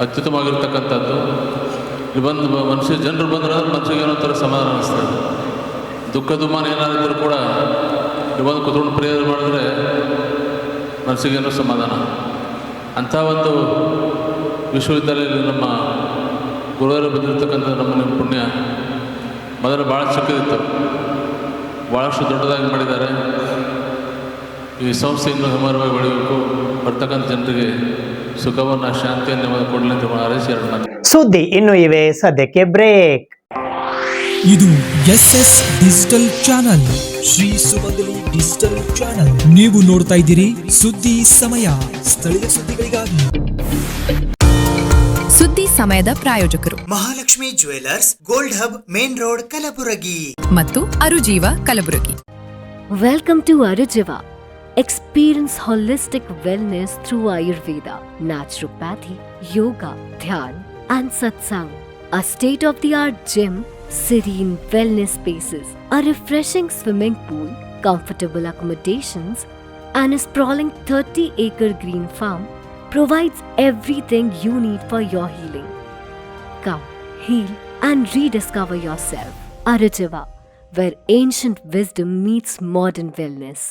ಅತ್ಯುತ್ತಮವಾಗಿರ್ತಕ್ಕಂಥದ್ದು. ಇಲ್ಲಿ ಬಂದು ಜನರು ಬಂದ್ರೆ ಮನಸ್ಸಿಗೆ ಏನೋ ಥರ ಸಮಾಧಾನ ಅನ್ನಿಸ್ತದೆ. ದುಃಖ ದುಮ್ಮಾನ ಏನಾದರೂ ಕೂಡ ಇಲ್ಲಿ ಬಂದು ಕೂತ್ಕೊಂಡು ಪ್ರೇಯರ್ ಮಾಡಿದ್ರೆ ಮನಸ್ಸಿಗೇನೋ ಸಮಾಧಾನ. ಅಂಥ ಒಂದು ವಿಶ್ವವಿದ್ಯಾಲಯದಲ್ಲಿ ನಮ್ಮ ಗುರುವರು ಬಂದಿರತಕ್ಕಂಥ ನಮ್ಮ ಪುಣ್ಯ ಮೊದಲು ಭಾಳ ಚಿಕ್ಕದಿತ್ತು, ಭಾಳಷ್ಟು ದೊಡ್ಡದಾಗಿ ಮಾಡಿದ್ದಾರೆ. ಈ ಸಂಸ್ಥೆ ಇನ್ನೂ ಹೆಮ್ಮರವಾಗಿ ಬೆಳೆಯಬೇಕು, ಬರ್ತಕ್ಕಂಥ ಜನರಿಗೆ ಸುಖವನ್ನು, ಶಾಂತಿಯನ್ನು ಕೊಡಲಿ ಅಂತ ಹಾರೈಸಿ ಎರಡು ಮಾತು. ಸುದ್ದಿ ಇನ್ನು ಇವೆ, ಸದ್ಯಕ್ಕೆ ಬ್ರೇಕ್. ಇದು SS ಡಿಜಿಟಲ್ ಚಾನಲ್, ಶ್ರೀ ಸುಮಂಗಲಿ ಡಿಜಿಟಲ್ ಚಾನಲ್. ನೀವು ನೋಡ್ತಾ ಇದ್ದೀರಿ ಸುದ್ದಿ ಸಮಯ, ಸ್ಥಳೀಯ ಸುದ್ದಿಗಳಿಗಾಗಿ. ಸುದ್ದಿ ಸಮಯದ ಪ್ರಾಯೋಜಕರು Mahalakshmi jewellers, gold hub, main road, Kalaburagi ಮತ್ತು ಅರುಜೀವ Kalaburagi. Welcome to Arujiva. Experience holistic wellness through Ayurveda, naturopathy, yoga, dhyan, and satsang. A state-of-the-art gym, serene wellness spaces, a refreshing swimming pool, comfortable accommodations, and a sprawling 30-acre green farm provides everything you need for your healing. Come, heal and rediscover yourself. Arujiva, where ancient wisdom meets modern wellness.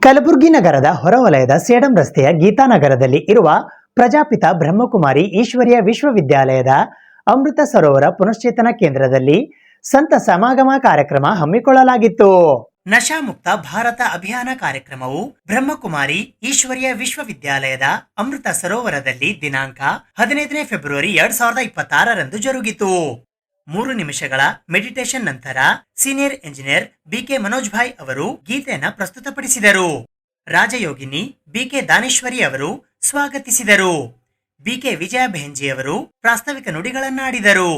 Kalaburagi ನಗರದ ಹೊರವಲಯದ ಸೇಡಂ ರಸ್ತೆಯ ಗೀತಾನಗರದಲ್ಲಿ ಇರುವ ಪ್ರಜಾಪಿತ ಬ್ರಹ್ಮಕುಮಾರಿ ಈಶ್ವರ್ಯ ವಿಶ್ವವಿದ್ಯಾಲಯದ ಅಮೃತ ಸರೋವರ ಪುನಶ್ಚೇತನ ಕೇಂದ್ರದಲ್ಲಿ ಸಂತ ಸಮಾಗಮ ಕಾರ್ಯಕ್ರಮ ಹಮ್ಮಿಕೊಳ್ಳಲಾಗಿತ್ತು. ನಶಾಮುಕ್ತ ಭಾರತ ಅಭಿಯಾನ ಕಾರ್ಯಕ್ರಮವು ಬ್ರಹ್ಮಕುಮಾರಿ ಈಶ್ವರ್ಯ ವಿಶ್ವವಿದ್ಯಾಲಯದ ಅಮೃತ ಸರೋವರದಲ್ಲಿ ದಿನಾಂಕ 15 ಫೆಬ್ರವರಿ 2026 ಜರುಗಿತು. 3 ನಿಮಿಷಗಳ ಮೆಡಿಟೇಷನ್ ನಂತರ senior engineer BK Manoj bhai ಅವರು ಗೀತೆಯನ್ನ ಪ್ರಸ್ತುತಪಡಿಸಿದರು. ರಾಜಯೋಗಿನಿ ಬಿಕೆ ದಾನೇಶ್ವರಿ ಅವರು ಸ್ವಾಗತಿಸಿದರು. ಬಿಕೆ ವಿಜಯ ಬೆಹೆಂಜಿ ಅವರು ಪ್ರಾಸ್ತಾವಿಕ ನುಡಿಗಳನ್ನಾಡಿದರು.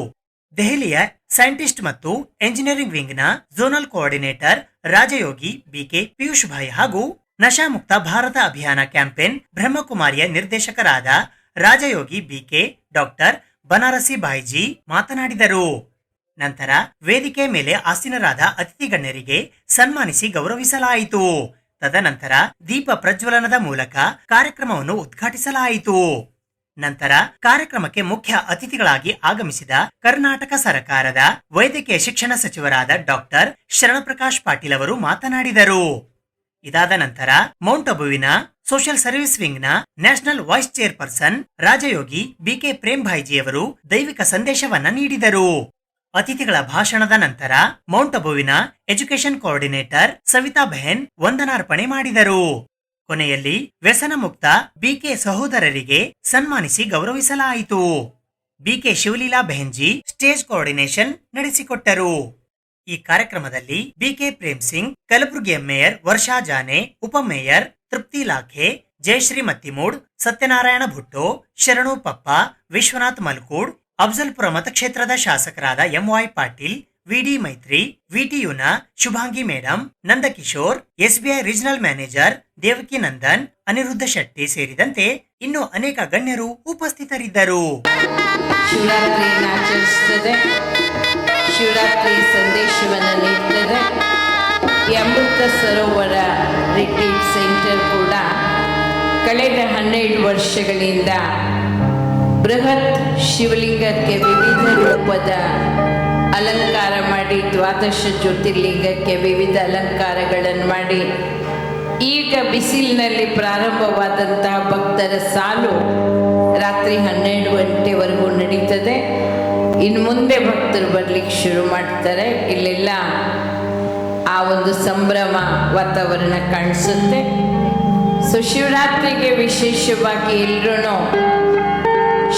ದೆಹಲಿಯ ಸೈಂಟಿಸ್ಟ್ ಮತ್ತು ಎಂಜಿನಿಯರಿಂಗ್ ವಿಂಗ್ನ zonal coordinator Rajyogi BK Piyush Bhai ಹಾಗೂ ನಶಾಮುಕ್ತ ಭಾರತ ಅಭಿಯಾನ ಕ್ಯಾಂಪೇನ್ ಬ್ರಹ್ಮಕುಮಾರಿಯ ನಿರ್ದೇಶಕರಾದ ರಾಜಯೋಗಿ ಬಿಕೆ ಡಾಕ್ಟರ್ ಬನಾರಸಿ ಭಾಯ್ಜಿ ಮಾತನಾಡಿದರು. ನಂತರ ವೇದಿಕೆ ಮೇಲೆ ಆಸೀನರಾದ ಅತಿಥಿ ಗಣ್ಯರಿಗೆ ಸನ್ಮಾನಿಸಿ ಗೌರವಿಸಲಾಯಿತು. ತದನಂತರ ದೀಪ ಪ್ರಜ್ವಲನದ ಮೂಲಕ ಕಾರ್ಯಕ್ರಮವನ್ನು ಉದ್ಘಾಟಿಸಲಾಯಿತು. ನಂತರ ಕಾರ್ಯಕ್ರಮಕ್ಕೆ ಮುಖ್ಯ ಅತಿಥಿಗಳಾಗಿ ಆಗಮಿಸಿದ ಕರ್ನಾಟಕ ಸರ್ಕಾರದ ವೈದ್ಯಕೀಯ ಶಿಕ್ಷಣ ಸಚಿವರಾದ ಡಾಕ್ಟರ್ ಶರಣಪ್ರಕಾಶ್ ಪಾಟೀಲ್ ಅವರು ಮಾತನಾಡಿದರು. ಇದಾದ ನಂತರ ಮೌಂಟ್ ಅಬುವಿನ ಸೋಷಿಯಲ್ ಸರ್ವಿಸ್ ವಿಂಗ್ನ national vice chairperson Rajyogi BK Prem Bhaiji ಅವರು ದೈವಿಕ ಸಂದೇಶವನ್ನ ನೀಡಿದರು. ಅತಿಥಿಗಳ ಭಾಷಣದ ನಂತರ ಮೌಂಟ್ ಅಬುವಿನ ಎಜುಕೇಷನ್ ಕೋಆರ್ಡಿನೇಟರ್ ಸವಿತಾ ಬೆಹೆನ್ ವಂದನಾರ್ಪಣೆ ಮಾಡಿದರು. ಕೊನೆಯಲ್ಲಿ ವ್ಯಸನ ಮುಕ್ತ ಬಿಕೆ ಸಹೋದರರಿಗೆ ಸನ್ಮಾನಿಸಿ ಗೌರವಿಸಲಾಯಿತು. BK Shivleela Behenji stage coordination ನಡೆಸಿಕೊಟ್ಟರು. ಈ ಕಾರ್ಯಕ್ರಮದಲ್ಲಿ ಬಿಕೆ ಪ್ರೇಮ್ ಸಿಂಗ್, ಕಲಬುರಗಿಯ ಮೇಯರ್ ವರ್ಷಾ ಜಾನೆ, ಉಪಮೇಯರ್ ತೃಪ್ತಿ ಲಾಖೆ, ಜಯಶ್ರೀ ಮತ್ತಿಮೂಡ್, ಸತ್ಯನಾರಾಯಣ ಭುಟ್ಟೋ, ಶರಣು ಪಪ್ಪ, ವಿಶ್ವನಾಥ್ ಮಲ್ಕೂಡ್, ಅಫ್ಜಲ್ಪುರ ಮತಕ್ಷೇತ್ರದ ಶಾಸಕರಾದ ಎಂವೈ ಪಾಟೀಲ್, ವಿಡಿ ಮೈತ್ರಿ, ವಿಟಿಯುನ Shubhangi madam, Nandkishore, SBI regional manager Devaki Nandan, Aniruddha Shetty ಸೇರಿದಂತೆ ಇನ್ನು ಅನೇಕ ಗಣ್ಯರು ಉಪಸ್ಥಿತರಿದ್ದರು. ಶಿವರಾತ್ರಿಯನ್ನು ಆಚರಿಸುತ್ತದೆ, ಶಿವರಾತ್ರಿ ಸಂದೇಶವನ್ನು ನೀಡುತ್ತದೆ. ಈ ಅಮೃತ ಸರೋವರ ರಿಟ್ರೀಟ್ ಸೆಂಟರ್ ಕೂಡ ಕಳೆದ 12 ವರ್ಷಗಳಿಂದ ಬೃಹತ್ ಶಿವಲಿಂಗಕ್ಕೆ ವಿವಿಧ ರೂಪದ ಅಲಂಕಾರ ಮಾಡಿ, 12 ಜ್ಯೋತಿರ್ಲಿಂಗಕ್ಕೆ ವಿವಿಧ ಅಲಂಕಾರಗಳನ್ನು ಮಾಡಿ, ಈಗ ಬಿಸಿಲಿನಲ್ಲಿ ಪ್ರಾರಂಭವಾದಂತಹ ಭಕ್ತರ ಸಾಲು ರಾತ್ರಿ 12 ಗಂಟೆವರೆಗೂ ನಡೀತದೆ. ಇನ್ನು ಮುಂದೆ ಭಕ್ತರು ಬರ್ಲಿಕ್ಕೆ ಶುರು ಮಾಡ್ತಾರೆ. ಇಲ್ಲೆಲ್ಲ ಆ ಒಂದು ಸಂಭ್ರಮ ವಾತಾವರಣ ಕಾಣಿಸುತ್ತೆ. ಸೊ ಶಿವರಾತ್ರಿಗೆ ವಿಶೇಷವಾಗಿ ಎಲ್ಲರೂ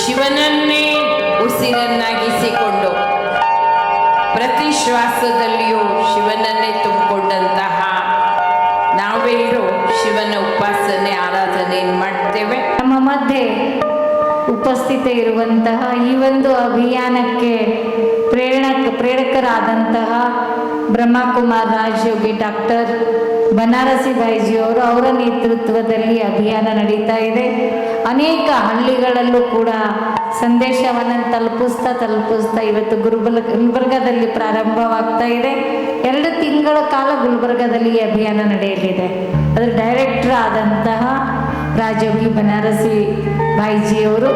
ಶಿವನನ್ನೇ ಉಸಿರನ್ನಾಗಿಸಿಕೊಂಡು ಪ್ರತಿ ಶ್ವಾಸದಲ್ಲಿಯೂ ಶಿವನನ್ನೇ ತುಂಬಿಕೊಂಡಂತಹ ನಾವೆಲ್ಲರೂ ಶಿವನ ಉಪಾಸನೆ ಆರಾಧನೆಯನ್ನು ಮಾಡ್ತೇವೆ. ನಮ್ಮ ಮಧ್ಯೆ ಉಪಸ್ಥಿತ ಇರುವಂತಹ ಈ ಒಂದು ಅಭಿಯಾನಕ್ಕೆ ಪ್ರೇರಕರಾದಂತಹ ಬ್ರಹ್ಮಕುಮಾರ್ ರಾಜಯೋಗಿ ಡಾಕ್ಟರ್ ಬನಾರಸಿ ಭಾಯ್ಜಿಯವರು, ಅವರ ನೇತೃತ್ವದಲ್ಲಿ ಅಭಿಯಾನ ನಡೀತಾ ಇದೆ. ಅನೇಕ ಹಳ್ಳಿಗಳಲ್ಲೂ ಕೂಡ ಸಂದೇಶವನ್ನು ತಲುಪಿಸ್ತಾ ಇವತ್ತು ಗುಲ್ಬರ್ಗಾದಲ್ಲಿ ಪ್ರಾರಂಭವಾಗ್ತಾ ಇದೆ. 2 ತಿಂಗಳ ಕಾಲ ಗುಲ್ಬರ್ಗಾದಲ್ಲಿ ಈ ಅಭಿಯಾನ ನಡೆಯಲಿದೆ. ಅದರ ಡೈರೆಕ್ಟರ್ ಆದಂತಹ ರಾಜಯೋಗಿ ಬನಾರಸಿ ಭಾಯ್ಜಿಯವರು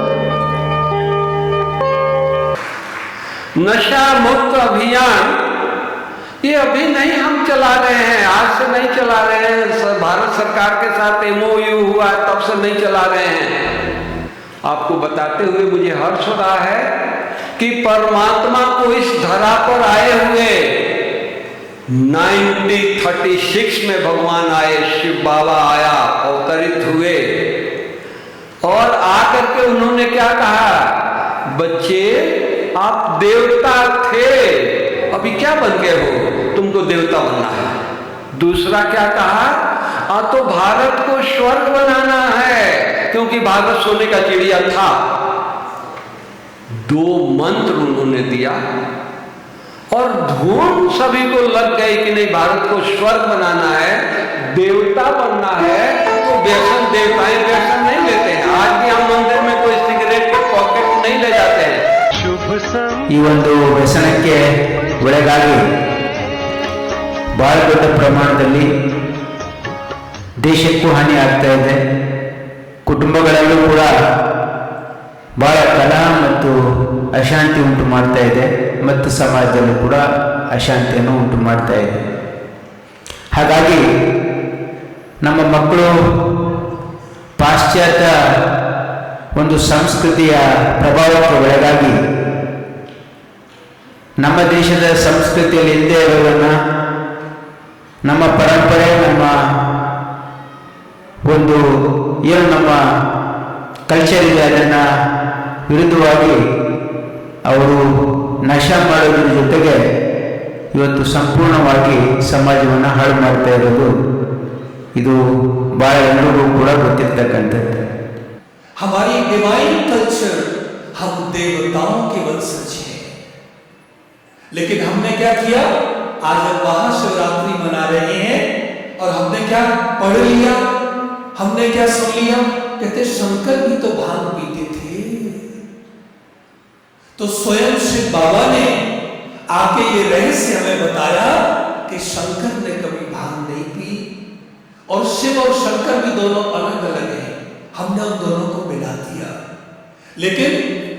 नशा मुक्त अभियान ये अभी नहीं हम चला रहे हैं, आज से नहीं चला रहे हैं। भारत सरकार के साथ MOU हुआ तब से नहीं चला रहे हैं। आपको बताते हुए मुझे हर्ष हो रहा है कि परमात्मा को इस धरा पर आए हुए 1936 में भगवान आए, शिव बाबा आया, अवतरित हुए और आकर के उन्होंने क्या कहा, बच्चे आप देवता थे, अभी क्या बन गए हो, तुमको देवता बनना है। दूसरा क्या कहा, तो भारत को स्वर्ग बनाना है, क्योंकि भारत सोने का चिड़िया था। 2 मंत्र उन्होंने दिया और धूम सभी को लग गई कि नहीं, भारत को स्वर्ग बनाना है, देवता बनना है। तो व्यसन, देवताएं व्यसन नहीं लेते हैं। आज भी हम मंदिर में कोई सिगरेट के पॉकेट नहीं ले जाते हैं। ಈ ಒಂದು ವ್ಯಸನಕ್ಕೆ ಒಳಗಾಗಿ ಬಹಳ ದೊಡ್ಡ ಪ್ರಮಾಣದಲ್ಲಿ ದೇಶಕ್ಕೂ ಹಾನಿ ಆಗ್ತಾ ಇದೆ. ಕುಟುಂಬಗಳಲ್ಲೂ ಕೂಡ ಬಹಳ ಕಲಹ ಮತ್ತು ಅಶಾಂತಿ ಉಂಟು ಮಾಡ್ತಾ ಇದೆ ಮತ್ತು ಸಮಾಜದಲ್ಲೂ ಕೂಡ ಅಶಾಂತಿಯನ್ನು ಉಂಟು ಮಾಡ್ತಾ ಇದೆ. ಹಾಗಾಗಿ ನಮ್ಮ ಮಕ್ಕಳು ಪಾಶ್ಚಾತ್ಯ ಒಂದು ಸಂಸ್ಕೃತಿಯ ಪ್ರಭಾವಕ್ಕೆ ಒಳಗಾಗಿ ನಮ್ಮ ದೇಶದ ಸಂಸ್ಕೃತಿಯಲ್ಲಿ ಇಲ್ಲದೆ ಇರೋದನ್ನು, ನಮ್ಮ ಪರಂಪರೆ, ನಮ್ಮ ಒಂದು ಏನು ನಮ್ಮ ಕಲ್ಚರ್ ಇದೆ ಅದನ್ನು ವಿರುದ್ಧವಾಗಿ ಅವರು ನಶಾ ಮಾಡೋದ್ರ ಜೊತೆಗೆ ಇವತ್ತು ಸಂಪೂರ್ಣವಾಗಿ ಸಮಾಜವನ್ನು ಹಾಳು ಮಾಡ್ತಾ ಇರೋದು ಇದು ಭಾಳ ಎಲ್ಲರಿಗೂ ಕೂಡ ಗೊತ್ತಿರ್ತಕ್ಕಂಥದ್ದು. हमारी डिवाइन कल्चर, हम देवताओं के वंशज हैं, लेकिन हमने क्या किया? आज हम महाशिवरात्रि मना रहे हैं और हमने क्या पढ़ लिया, हमने क्या सुन लिया? कहते शंकर भी तो भांग पीते थे। तो स्वयं शिव बाबा ने आके ये रहस्य हमें बताया कि शंकर ने कभी भांग नहीं पी, और शिव और शंकर भी दोनों अलग अलग हैं। हमने उन दोनों को मिला दिया, लेकिन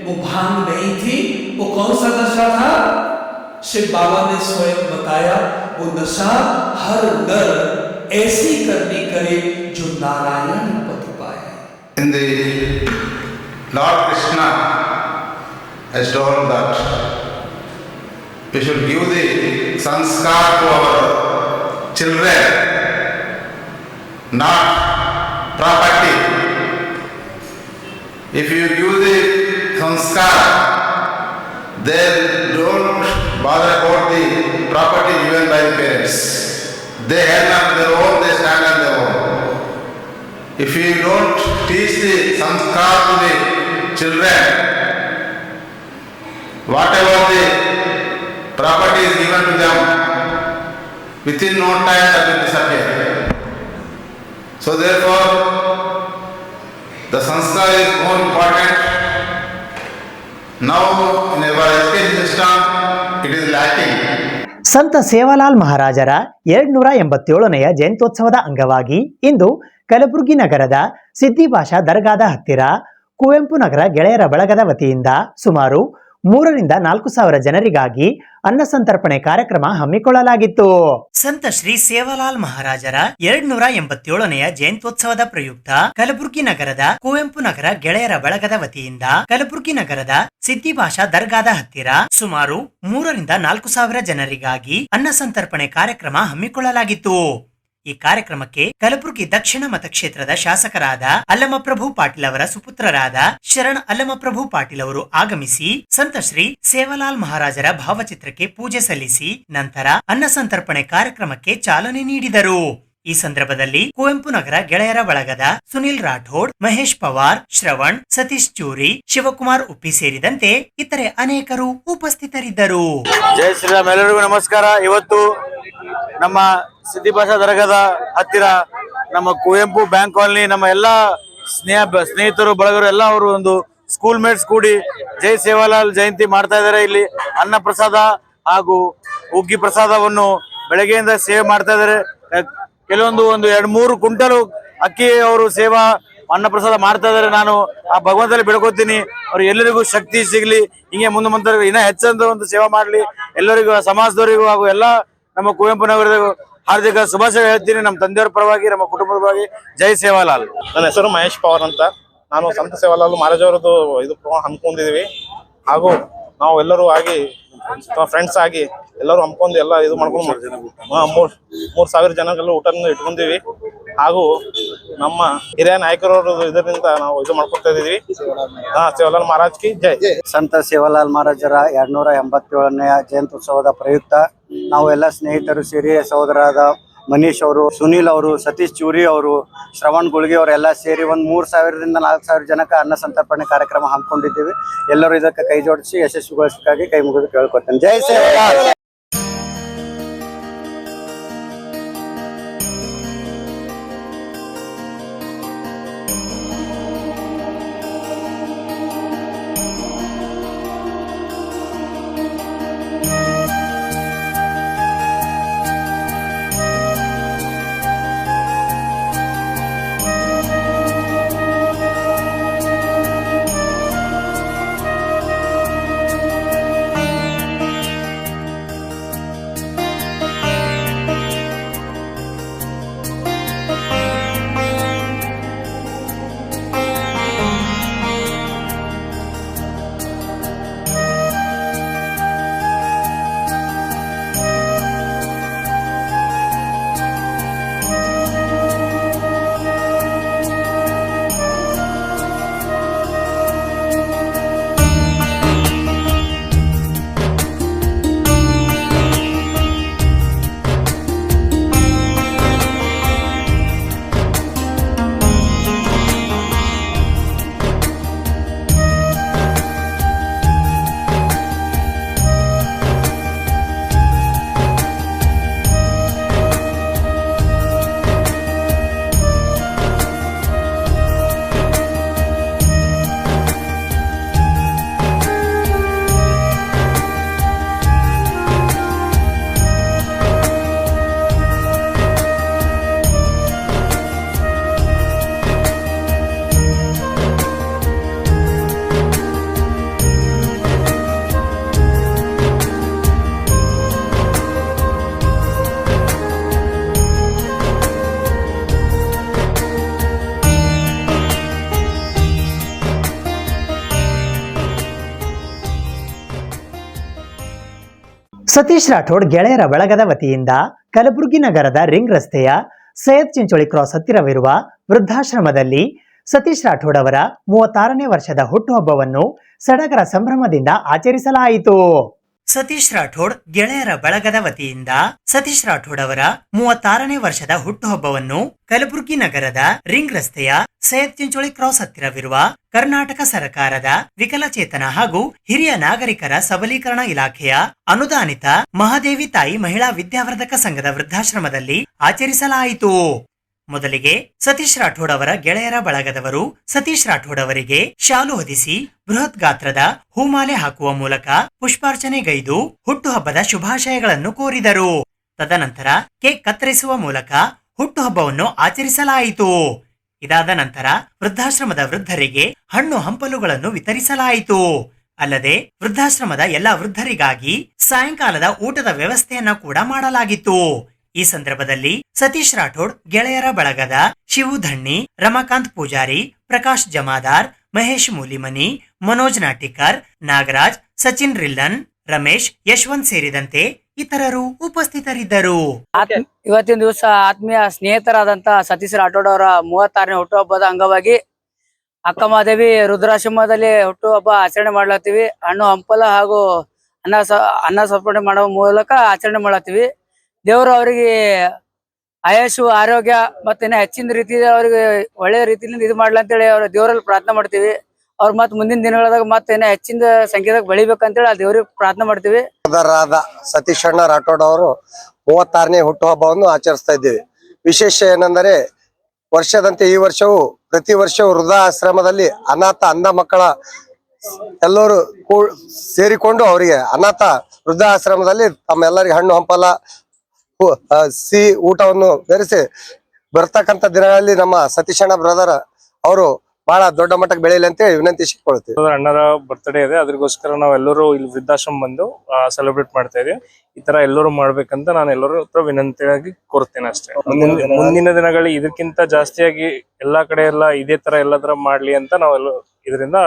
वो भांग नहीं थी। वो कौन सा नशा था? शिव बाबा ने स्वयं बताया, वो नशा हर नर ऐसी करनी करे जो नारायण पद पाए। In the Lord Krishna has told that we should give the sanskar to our children, not property. If you give the sanskar, then don't bother about the property given by the parents. They earn on their own, they stand on their own. If you don't teach the sanskar to the children, whatever the property is given to them, within no time that will disappear. So therefore, the sanskar is more important. Now in our education system, it is lacking. ಸಂತ ಸೇವಾಲಾಲ್ ಮಹಾರಾಜರ 287ನೆಯ ಜಯಂತ್ಯೋತ್ಸವದ ಅಂಗವಾಗಿ ಇಂದು ಕಲಬುರಗಿ ನಗರದ ಸಿದ್ದಿಭಾಷಾ ದರ್ಗಾದ ಹತ್ತಿರ ಕುವೆಂಪು ನಗರ ಗೆಳೆಯರ ಬಳಗದ ವತಿಯಿಂದ ಸುಮಾರು 3,000-4,000 ಜನರಿಗಾಗಿ ಅನ್ನ ಸಂತರ್ಪಣೆ ಕಾರ್ಯಕ್ರಮ ಹಮ್ಮಿಕೊಳ್ಳಲಾಗಿತ್ತು. ಸಂತ ಶ್ರೀ ಸೇವಾಲಾಲ್ ಮಹಾರಾಜರ 287ನೆಯ ಜಯಂತ್ಯೋತ್ಸವದ ಪ್ರಯುಕ್ತ ಕಲಬುರಗಿ ನಗರದ ಕುವೆಂಪು ನಗರ ಗೆಳೆಯರ ಬಳಗದ ವತಿಯಿಂದ ಕಲಬುರಗಿ ನಗರದ ಸಿದ್ದಿಭಾಷಾ ದರ್ಗಾದ ಹತ್ತಿರ ಸುಮಾರು 3,000-4,000 ಜನರಿಗಾಗಿ ಅನ್ನ ಸಂತರ್ಪಣೆ ಕಾರ್ಯಕ್ರಮ ಹಮ್ಮಿಕೊಳ್ಳಲಾಗಿತ್ತು. ಈ ಕಾರ್ಯಕ್ರಮಕ್ಕೆ ಕಲಬುರಗಿ ದಕ್ಷಿಣ ಮತಕ್ಷೇತ್ರದ ಶಾಸಕರಾದ ಅಲ್ಲಮಪ್ರಭು ಪಾಟೀಲ್ ಅವರ ಸುಪುತ್ರರಾದ ಶರಣ್ ಅಲ್ಲಮಪ್ರಭು ಪಾಟೀಲ್ ಅವರು ಆಗಮಿಸಿ ಸಂತ ಶ್ರೀ ಸೇವಾಲಾಲ್ ಮಹಾರಾಜರ ಭಾವಚಿತ್ರಕ್ಕೆ ಪೂಜೆ ಸಲ್ಲಿಸಿ ನಂತರ ಅನ್ನ ಸಂತರ್ಪಣೆ ಕಾರ್ಯಕ್ರಮಕ್ಕೆ ಚಾಲನೆ ನೀಡಿದರು. ಈ ಸಂದರ್ಭದಲ್ಲಿ ಕುವೆಂಪು ನಗರ ಗೆಳೆಯರ ಬಳಗದ ಸುನಿಲ್ ರಾಠೋಡ್, ಮಹೇಶ್ ಪವಾರ್, ಶ್ರವಣ್, ಸತೀಶ್ ಚೂರಿ, ಶಿವಕುಮಾರ್ ಉಪ್ಪಿ ಸೇರಿದಂತೆ ಇತರೆ ಅನೇಕರು ಉಪಸ್ಥಿತರಿದ್ದರು. ಜೈ ಶ್ರೀರಾಮ್. ಎಲ್ಲರಿಗೂ ನಮಸ್ಕಾರ. ಇವತ್ತು ನಮ್ಮ ಸಿದ್ದಿಭಾಷಾ ದರ್ಗಾದ ಹತ್ತಿರ ನಮ್ಮ ಕುವೆಂಪು ಬ್ಯಾಂಕ್ ಕಾಲನಿ ನಮ್ಮ ಎಲ್ಲಾ ಸ್ನೇಹಿತರು ಬಳಗರು ಎಲ್ಲ ಅವರು ಒಂದು ಸ್ಕೂಲ್ ಮೇಟ್ಸ್ ಕೂಡಿ ಜೈ ಸೇವಾಲಾಲ್ ಜಯಂತಿ ಮಾಡ್ತಾ ಇದ್ದಾರೆ. ಇಲ್ಲಿ ಅನ್ನ ಪ್ರಸಾದ ಹಾಗೂ ಹುಗ್ಗಿ ಪ್ರಸಾದವನ್ನು ಬೆಳಗ್ಗೆಯಿಂದ ಸೇವೆ ಮಾಡ್ತಾ ಇದ್ದಾರೆ. ಕೆಲವೊಂದು 2-3 ಕ್ವಿಂಟಲ್ ಅಕ್ಕಿ ಅವರು ಸೇವಾ ಅನ್ನ ಪ್ರಸಾದ ಮಾಡ್ತಾ ಇದ್ದಾರೆ. ನಾನು ಆ ಭಗವಂತಲ್ಲಿ ಬೆಳ್ಕೊತೀನಿ ಅವ್ರು ಎಲ್ಲರಿಗೂ ಶಕ್ತಿ ಸಿಗ್ಲಿ, ಹಿಂಗೆ ಮುಂದೆ ಇನ್ನ ಹೆಚ್ಚಂತ ಒಂದು ಸೇವಾ ಮಾಡ್ಲಿ. ಎಲ್ಲರಿಗೂ ಸಮಾಜದವರಿಗೂ ಹಾಗೂ ಎಲ್ಲ ನಮ್ಮ ಕುವೆಂಪು ನಗರದ ಹಾರ್ದಿಕ ಶುಭಾಶಯ ಹೇಳ್ತೀನಿ. ನಮ್ಮ ತಂದೆಯವರ ಪರವಾಗಿ, ನಮ್ಮ ಕುಟುಂಬದ ಪರವಾಗಿ ಜೈ ಸೇವಾಲಾಲ್. ನನ್ನ ಹೆಸರು ಮಹೇಶ್ ಪವಾರ್ ಅಂತ. ನಾನು ಸಂತ ಸೇವಾಲಾಲ್ ಮಹಾರಾಜ್ ಅವರದ್ದು ಇದು ಹಮ್ಮಿಕೊಂಡಿದೀವಿ. ಹಾಗೂ ನಾವು ಎಲ್ಲರೂ ಆಗಿ ಫ್ರೆಂಡ್ಸ್ ಆಗಿ ಎಲ್ಲರೂ ಹಮ್ಕೊಂಡು ಎಲ್ಲ ಇದು ಮಾಡ್ಕೊಂಡು 3,000 ಜನಗಳು ಊಟವನ್ನು ಇಟ್ಕೊಂಡಿವಿ. ಹಾಗೂ ನಮ್ಮ ಹಿರಿಯ ನಾಯಕರವರು ಇದರಿಂದ ನಾವು ಇದು ಮಾಡ್ಕೊತಾ ಇದೀವಿ. ಸೇವಾಲಾಲ್ ಮಹಾರಾಜ್ ಕಿ ಜೈ. ಸಂತ ಸೇವಾಲಾಲ್ ಮಹಾರಾಜರ 287ನೇ ಜಯಂತ್ಯೋತ್ಸವದ ಪ್ರಯುಕ್ತ ನಾವು ಎಲ್ಲ ಸ್ನೇಹಿತರು ಸೇರಿ ಸಹೋದರಾದ ಮನೀಶ್ ಅವರು, ಸುನೀಲ್ ಅವರು, ಸತೀಶ್ ಚೂರಿ ಅವರು, ಶ್ರವಣ್ ಗುಳ್ಗಿ ಅವರೆಲ್ಲ ಸೇರಿ ಒಂದು 3,000-4,000 ಜನಕ್ಕೆ ಅನ್ನ ಸಂತರ್ಪಣೆ ಕಾರ್ಯಕ್ರಮ ಹಮ್ಮಿಕೊಂಡಿದ್ದೀವಿ. ಎಲ್ಲರೂ ಇದಕ್ಕೆ ಕೈ ಜೋಡಿಸಿ ಯಶಸ್ವಿಗೊಳಿಸಬೇಕಾಗಿ ಕೈ ಮುಗಿದು ಕೇಳ್ಕೊತೇನೆ. ಜೈ ಸೇವಾಲಾಲ್. ಸತೀಶ್ ರಾಠೋಡ್ ಗೆಳೆಯರ ಬಳಗದ ವತಿಯಿಂದ ಕಲಬುರಗಿ ನಗರದ ರಿಂಗ್ ರಸ್ತೆಯ ಸೈಯದ್ ಚಿಂಚೋಳಿ ಕ್ರಾಸ್ ಹತ್ತಿರವಿರುವ ವೃದ್ಧಾಶ್ರಮದಲ್ಲಿ ಸತೀಶ್ ರಾಠೋಡ್ ಅವರ 36ನೇ ವರ್ಷದ ಹುಟ್ಟುಹಬ್ಬವನ್ನು ಸಡಗರ ಸಂಭ್ರಮದಿಂದ ಆಚರಿಸಲಾಯಿತು. ಸತೀಶ್ ರಾಠೋಡ್ ಗೆಳೆಯರ ಬಳಗದ ವತಿಯಿಂದ ಸತೀಶ್ ರಾಠೋಡ್ ಅವರ 36ನೇ ವರ್ಷದ ಹುಟ್ಟುಹಬ್ಬವನ್ನು ಕಲಬುರಗಿ ನಗರದ ರಿಂಗ್ ರಸ್ತೆಯ ಸೈಯದ್ ಚಿಂಚೋಳಿ ಕ್ರಾಸ್ ಹತ್ತಿರವಿರುವ ಕರ್ನಾಟಕ ಸರ್ಕಾರದ ವಿಕಲಚೇತನ ಹಾಗೂ ಹಿರಿಯ ನಾಗರಿಕರ ಸಬಲೀಕರಣ ಇಲಾಖೆಯ ಅನುದಾನಿತ ಮಹಾದೇವಿ ತಾಯಿ ಮಹಿಳಾ ವಿದ್ಯಾವರ್ಧಕ ಸಂಘದ ವೃದ್ಧಾಶ್ರಮದಲ್ಲಿ ಆಚರಿಸಲಾಯಿತು. ಮೊದಲಿಗೆ ಸತೀಶ್ ರಾಠೋಡ್ ಅವರ ಗೆಳೆಯರ ಬಳಗದವರು ಸತೀಶ್ ರಾಠೋಡ್ ಅವರಿಗೆ ಶಾಲು ಹೊದಿಸಿ ಬೃಹತ್ ಗಾತ್ರದ ಹೂಮಾಲೆ ಹಾಕುವ ಮೂಲಕ ಪುಷ್ಪಾರ್ಚನೆಗೈದು ಹುಟ್ಟುಹಬ್ಬದ ಶುಭಾಶಯಗಳನ್ನು ಕೋರಿದರು. ತದನಂತರ ಕೇಕ್ ಕತ್ತರಿಸುವ ಮೂಲಕ ಹುಟ್ಟುಹಬ್ಬವನ್ನು ಆಚರಿಸಲಾಯಿತು. ಇದಾದ ನಂತರ ವೃದ್ಧಾಶ್ರಮದ ವೃದ್ಧರಿಗೆ ಹಣ್ಣು ಹಂಪಲುಗಳನ್ನು ವಿತರಿಸಲಾಯಿತು. ಅಲ್ಲದೆ ವೃದ್ಧಾಶ್ರಮದ ಎಲ್ಲಾ ವೃದ್ಧರಿಗಾಗಿ ಸಾಯಂಕಾಲದ ಊಟದ ವ್ಯವಸ್ಥೆಯನ್ನ ಕೂಡ ಮಾಡಲಾಗಿತ್ತು. ಈ ಸಂದರ್ಭದಲ್ಲಿ ಸತೀಶ್ ರಾಠೋಡ್ ಗೆಳೆಯರ ಬಳಗದ ಶಿವು ಧಣ್ಣಿ, ರಮಾಕಾಂತ್ ಪೂಜಾರಿ, ಪ್ರಕಾಶ್ ಜಮಾದಾರ್, ಮಹೇಶ್ ಮೂಲಿಮನಿ, ಮನೋಜ್ ನಾಟಿಕರ್, ನಾಗರಾಜ್, ಸಚಿನ್ ರಿಲ್ಲನ್, ರಮೇಶ್, ಯಶವಂತ್ ಸೇರಿದಂತೆ ಇತರರು ಉಪಸ್ಥಿತರಿದ್ದರು. ಇವತ್ತಿನ ದಿವಸ ಆತ್ಮೀಯ ಸ್ನೇಹಿತರಾದಂತ ಸತೀಶ್ ರಾಠೋಡ್ ಅವರ 36ನೇ ಹುಟ್ಟುಹಬ್ಬದ ಅಂಗವಾಗಿ ಅಕ್ಕಮಹಾದೇವಿ ರುದ್ರಾಶ್ರಮದಲ್ಲಿ ಹುಟ್ಟುಹಬ್ಬ ಆಚರಣೆ ಮಾಡ್ಲತ್ತೀವಿ. ಹಣ್ಣು ಹಂಪಲ ಹಾಗೂ ಅನ್ನ ಸಮರ್ಪಣೆ ಮಾಡುವ ಮೂಲಕ ಆಚರಣೆ ಮಾಡ್ಲತ್ತೀವಿ. ದೇವರು ಅವರಿಗೆ ಆಯುಷು, ಆರೋಗ್ಯ ಮತ್ತೆ ಹೆಚ್ಚಿನ ರೀತಿ ಅವರಿಗೆ ಒಳ್ಳೆ ರೀತಿಯಿಂದ ಇದು ಮಾಡ್ಲಿ ಅಂತೇಳಿ ಅವ್ರ ದೇವರಲ್ಲಿ ಪ್ರಾರ್ಥನೆ ಮಾಡ್ತೀವಿ. ಅವ್ರ ಮತ್ ಮುಂದಿನ ದಿನಗಳದಾಗ ಮತ್ತೆ ಹೆಚ್ಚಿನ ಸಂಖ್ಯೆದಾಗ ಬೆಳಿಬೇಕಂತೇಳಿ ಆ ದೇವ್ರಿಗೆ ಪ್ರಾರ್ಥನೆ ಮಾಡ್ತೀವಿ. ಸತೀಶ್ ಅಣ್ಣ ರಾಠೋಡ್ ಅವರು 36ನೇ ಹುಟ್ಟುಹಬ್ಬವನ್ನು ಆಚರಿಸ್ತಾ ಇದ್ದೀವಿ. ವಿಶೇಷ ಏನೆಂದರೆ ವರ್ಷದಂತೆ ಈ ವರ್ಷವೂ ಪ್ರತಿ ವರ್ಷವೂ ವೃದ್ಧಾಶ್ರಮದಲ್ಲಿ ಅನಾಥ ಅಂಧ ಮಕ್ಕಳ ಎಲ್ಲರೂ ಸೇರಿಕೊಂಡು ಅವರಿಗೆ ಅನಾಥ ವೃದ್ಧಾಶ್ರಮದಲ್ಲಿ ತಮ್ಮೆಲ್ಲರಿಗೆ ಹಣ್ಣು ಹಂಪಲ ಸಿಹಿ ಊಟವನ್ನು ಬೆರೆಸಿ ಬರ್ತಕ್ಕಂಥ ದಿನಗಳಲ್ಲಿ ನಮ್ಮ ಸತೀಶ್ ಅಣ್ಣ ಬ್ರದರ್ ಅವರು ಬಹಳ ದೊಡ್ಡ ಮಟ್ಟಕ್ಕೆ ಬೆಳೆಯಲಿ ಅಂತ ವಿನಂತಿಸಿಕೊಳ್ತೀವಿ. ಅಣ್ಣರ ಬರ್ತ್ಡೇ ಇದೆ, ಅದಕ್ಕೋಸ್ಕರ ನಾವು ಎಲ್ಲರೂ ಇಲ್ಲಿ ವೃದ್ಧಾಶ್ರಮ ಬಂದು ಸೆಲೆಬ್ರೇಟ್ ಮಾಡ್ತಾ ಇದೀವಿ. ಈ ತರ ಎಲ್ಲರೂ ಮಾಡ್ಬೇಕಂತ ನಾನು ಎಲ್ಲರೂ ಹತ್ರ ವಿನಂತಿಯಾಗಿ ಕೋರ್ತೇನೆ ಅಷ್ಟೇ. ಮುಂದಿನ ದಿನಗಳಲ್ಲಿ ಇದಕ್ಕಿಂತ ಜಾಸ್ತಿಯಾಗಿ ಎಲ್ಲಾ ಕಡೆ ಎಲ್ಲ ಇದೇ ತರ ಎಲ್ಲದರ ಮಾಡ್ಲಿ ಅಂತ ನಾವೆಲ್ಲ ಇದರಿಂದ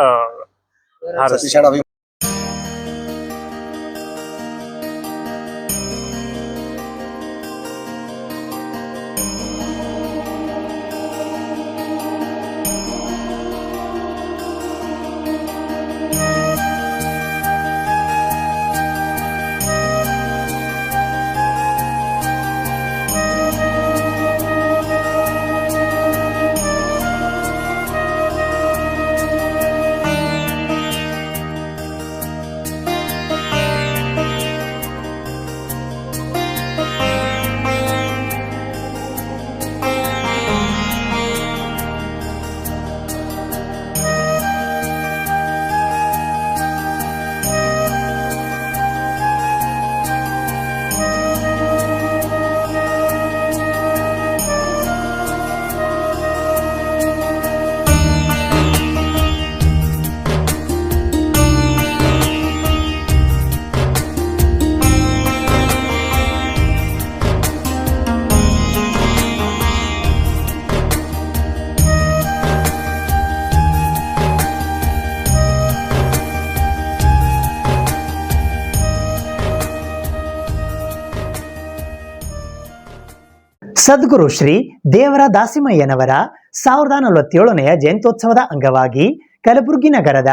ಸದ್ಗುರು ಶ್ರೀ ದೇವರ ದಾಸಿಮಯ್ಯನವರ 1047ನೆಯ ಜಯಂತ್ಯೋತ್ಸವದ ಅಂಗವಾಗಿ ಕಲಬುರಗಿ ನಗರದ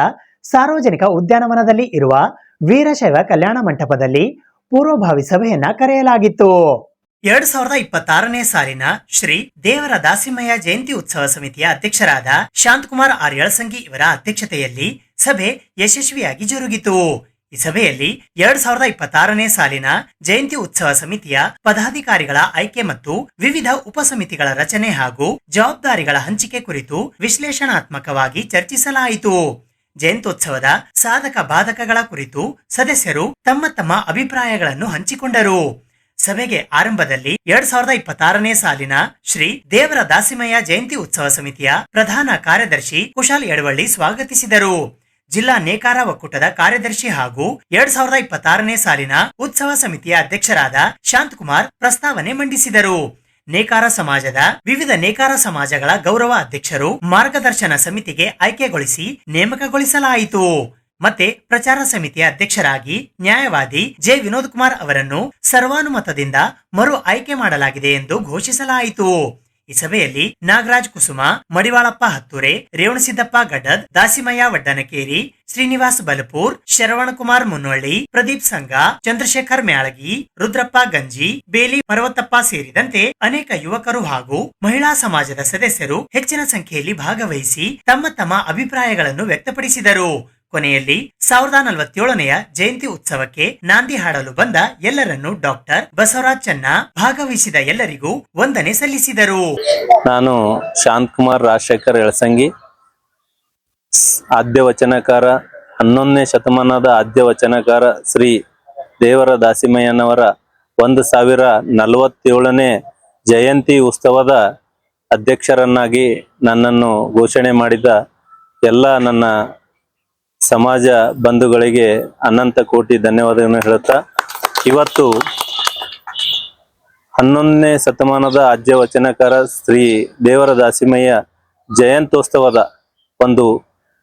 ಸಾರ್ವಜನಿಕ ಉದ್ಯಾನವನದಲ್ಲಿ ಇರುವ ವೀರಶೈವ ಕಲ್ಯಾಣ ಮಂಟಪದಲ್ಲಿ ಪೂರ್ವಭಾವಿ ಸಭೆಯನ್ನ ಕರೆಯಲಾಗಿತ್ತು. 2026ನೇ ಸಾಲಿನ ಶ್ರೀ ದೇವರ ದಾಸಿಮಯ್ಯ ಜಯಂತಿ ಉತ್ಸವ ಸಮಿತಿಯ ಅಧ್ಯಕ್ಷರಾದ ಶಾಂತಕುಮಾರ್ ಆರ್ ಯಳಸಂಗಿ ಇವರ ಅಧ್ಯಕ್ಷತೆಯಲ್ಲಿ ಸಭೆ ಯಶಸ್ವಿಯಾಗಿ ಜರುಗಿತು. ಈ ಸಭೆಯಲ್ಲಿ 2026ನೇ ಸಾಲಿನ ಜಯಂತಿ ಉತ್ಸವ ಸಮಿತಿಯ ಪದಾಧಿಕಾರಿಗಳ ಆಯ್ಕೆ ಮತ್ತು ವಿವಿಧ ಉಪಸಮಿತಿಗಳ ರಚನೆ ಹಾಗೂ ಜವಾಬ್ದಾರಿಗಳ ಹಂಚಿಕೆ ಕುರಿತು ವಿಶ್ಲೇಷಣಾತ್ಮಕವಾಗಿ ಚರ್ಚಿಸಲಾಯಿತು. ಜಯಂತ್ಯೋತ್ಸವದ ಸಾಧಕ ಬಾಧಕಗಳ ಕುರಿತು ಸದಸ್ಯರು ತಮ್ಮ ತಮ್ಮ ಅಭಿಪ್ರಾಯಗಳನ್ನು ಹಂಚಿಕೊಂಡರು. ಸಭೆಗೆ ಆರಂಭದಲ್ಲಿ 2026ನೇ ಸಾಲಿನ ಶ್ರೀ ದೇವರ ದಾಸಿಮಯ್ಯ ಜಯಂತಿ ಉತ್ಸವ ಸಮಿತಿಯ ಪ್ರಧಾನ ಕಾರ್ಯದರ್ಶಿ ಕುಶಾಲ್ ಯಡವಳ್ಳಿ ಸ್ವಾಗತಿಸಿದರು. ಜಿಲ್ಲಾ ನೇಕಾರ ಒಕ್ಕೂಟದ ಕಾರ್ಯದರ್ಶಿ ಹಾಗೂ 2026ನೇ ಸಾಲಿನ ಉತ್ಸವ ಸಮಿತಿಯ ಅಧ್ಯಕ್ಷರಾದ ಶಾಂತಕುಮಾರ್ ಪ್ರಸ್ತಾವನೆ ಮಂಡಿಸಿದರು. ನೇಕಾರ ಸಮಾಜದ ವಿವಿಧ ನೇಕಾರ ಸಮಾಜಗಳ ಗೌರವ ಅಧ್ಯಕ್ಷರು ಮಾರ್ಗದರ್ಶನ ಸಮಿತಿಗೆ ಆಯ್ಕೆಗೊಳಿಸಿ ನೇಮಕಗೊಳಿಸಲಾಯಿತು. ಮತ್ತೆ ಪ್ರಚಾರ ಸಮಿತಿಯ ಅಧ್ಯಕ್ಷರಾಗಿ ನ್ಯಾಯವಾದಿ ಜೆ ವಿನೋದ್ ಕುಮಾರ್ ಅವರನ್ನು ಸರ್ವಾನುಮತದಿಂದ ಮರು ಆಯ್ಕೆ ಮಾಡಲಾಗಿದೆ ಎಂದು ಘೋಷಿಸಲಾಯಿತು. ಈ ಸಭೆಯಲ್ಲಿ ನಾಗರಾಜ್ ಕುಸುಮ, ಮಡಿವಾಳಪ್ಪ ಹತ್ತೂರೆ, ರೇವಣಸಿದ್ದಪ್ಪ ಗಡ್ಡದ್, ದಾಸಿಮಯ್ಯ ವಡ್ಡನಕೇರಿ, ಶ್ರೀನಿವಾಸ್ ಬಲಪೂರ್, ಶರವಣಕುಮಾರ್ ಮುನ್ನೊಳ್ಳಿ, ಪ್ರದೀಪ್ ಸಂಘ, ಚಂದ್ರಶೇಖರ್ ಮ್ಯಾಳಗಿ, ರುದ್ರಪ್ಪ ಗಂಜಿ, ಬೇಲಿ ಪರ್ವತಪ್ಪ ಸೇರಿದಂತೆ ಅನೇಕ ಯುವಕರು ಹಾಗೂ ಮಹಿಳಾ ಸಮಾಜದ ಸದಸ್ಯರು ಹೆಚ್ಚಿನ ಸಂಖ್ಯೆಯಲ್ಲಿ ಭಾಗವಹಿಸಿ ತಮ್ಮ ತಮ್ಮ ಅಭಿಪ್ರಾಯಗಳನ್ನು ವ್ಯಕ್ತಪಡಿಸಿದರು. ಕೊನೆಯಲ್ಲಿ 1047ನೆಯ ಜಯಂತಿ ಉತ್ಸವಕ್ಕೆ ನಾಂದಿ ಹಾಡಲು ಬಂದ ಎಲ್ಲರನ್ನು ಡಾಕ್ಟರ್ ಬಸವರಾಜ್ ಚನ್ನ ಭಾಗವಹಿಸಿದ ಎಲ್ಲರಿಗೂ ವಂದನೆ ಸಲ್ಲಿಸಿದರು. ನಾನು ಶಾಂತಕುಮಾರ್ ರಾಜಶೇಖರ್ ಎಳಸಂಗಿ, ಆದ್ಯ ವಚನಕಾರ, 11ನೇ ಶತಮಾನದ ಆದ್ಯ ವಚನಕಾರ ಶ್ರೀ ದೇವರ ದಾಸಿಮಯ್ಯನವರ 1047ನೇ ಜಯಂತಿ ಉತ್ಸವದ ಅಧ್ಯಕ್ಷರನ್ನಾಗಿ ನನ್ನನ್ನು ಘೋಷಣೆ ಮಾಡಿದ ಎಲ್ಲ ನನ್ನ ಸಮಾಜ ಬಂಧುಗಳಿಗೆ ಅನಂತ ಕೋಟಿ ಧನ್ಯವಾದಗಳನ್ನು ಹೇಳುತ್ತಾ, ಇವತ್ತು 11ನೇ ಶತಮಾನದ ಆದ್ಯ ವಚನಕಾರ ಶ್ರೀ ದೇವರ ದಾಸಿಮಯ್ಯ ಜಯಂತ್ಯೋತ್ಸವದ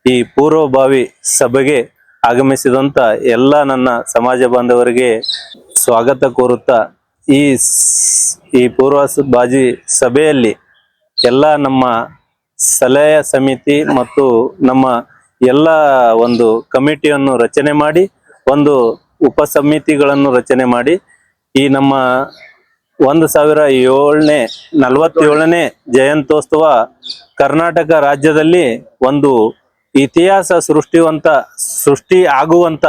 ಈ ಪೂರ್ವಭಾವಿ ಸಭೆಗೆ ಆಗಮಿಸಿದಂತ ಎಲ್ಲ ನನ್ನ ಸಮಾಜ ಬಾಂಧವರಿಗೆ ಸ್ವಾಗತ ಕೋರುತ್ತಾ, ಈ ಪೂರ್ವಭಾವಿ ಸಭೆಯಲ್ಲಿ ಎಲ್ಲ ನಮ್ಮ ಸಲಹೆ ಸಮಿತಿ ಮತ್ತು ನಮ್ಮ ಎಲ್ಲ ಕಮಿಟಿಯನ್ನು ರಚನೆ ಮಾಡಿ ಉಪ ಸಮಿತಿಗಳನ್ನು ರಚನೆ ಮಾಡಿ ಈ ನಮ್ಮ 1047ನೇ ಜಯಂತ್ಯೋತ್ಸವ ಕರ್ನಾಟಕ ರಾಜ್ಯದಲ್ಲಿ ಇತಿಹಾಸ ಸೃಷ್ಟಿ ಆಗುವಂತ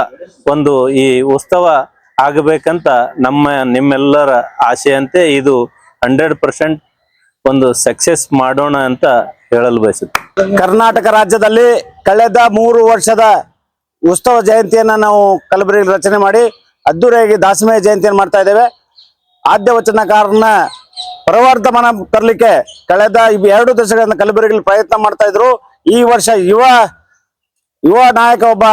ಈ ಉತ್ಸವ ಆಗಬೇಕಂತ ನಿಮ್ಮೆಲ್ಲರ ಆಶೆಯಂತೆ ಇದು 100% ಸಕ್ಸೆಸ್ ಮಾಡೋಣ ಅಂತ ಹೇಳಲು ಬಯಸುತ್ತೆ. ಕರ್ನಾಟಕ ರಾಜ್ಯದಲ್ಲಿ ಕಳೆದ 3 ವರ್ಷದ ಉತ್ಸವ ಜಯಂತಿಯನ್ನ ನಾವು ಕಲಬುರಗಿಯಲ್ಲಿ ರಚನೆ ಮಾಡಿ ಅದ್ದೂರಿಯಾಗಿ ದಾಸಿಮಯ್ಯ ಜಯಂತಿಯನ್ನು ಮಾಡ್ತಾ ಇದ್ದೇವೆ. ಆದ್ಯ ವಚನಕಾರನ ಪ್ರವರ್ಧಮಾನ ತರಲಿಕ್ಕೆ ಕಳೆದ 2 ದಶಕಗಳಿಂದ ಕಲಬುರಗಿಯಲ್ಲಿ ಪ್ರಯತ್ನ ಮಾಡ್ತಾ ಇದ್ರು. ಈ ವರ್ಷ ಯುವ ನಾಯಕ ಒಬ್ಬ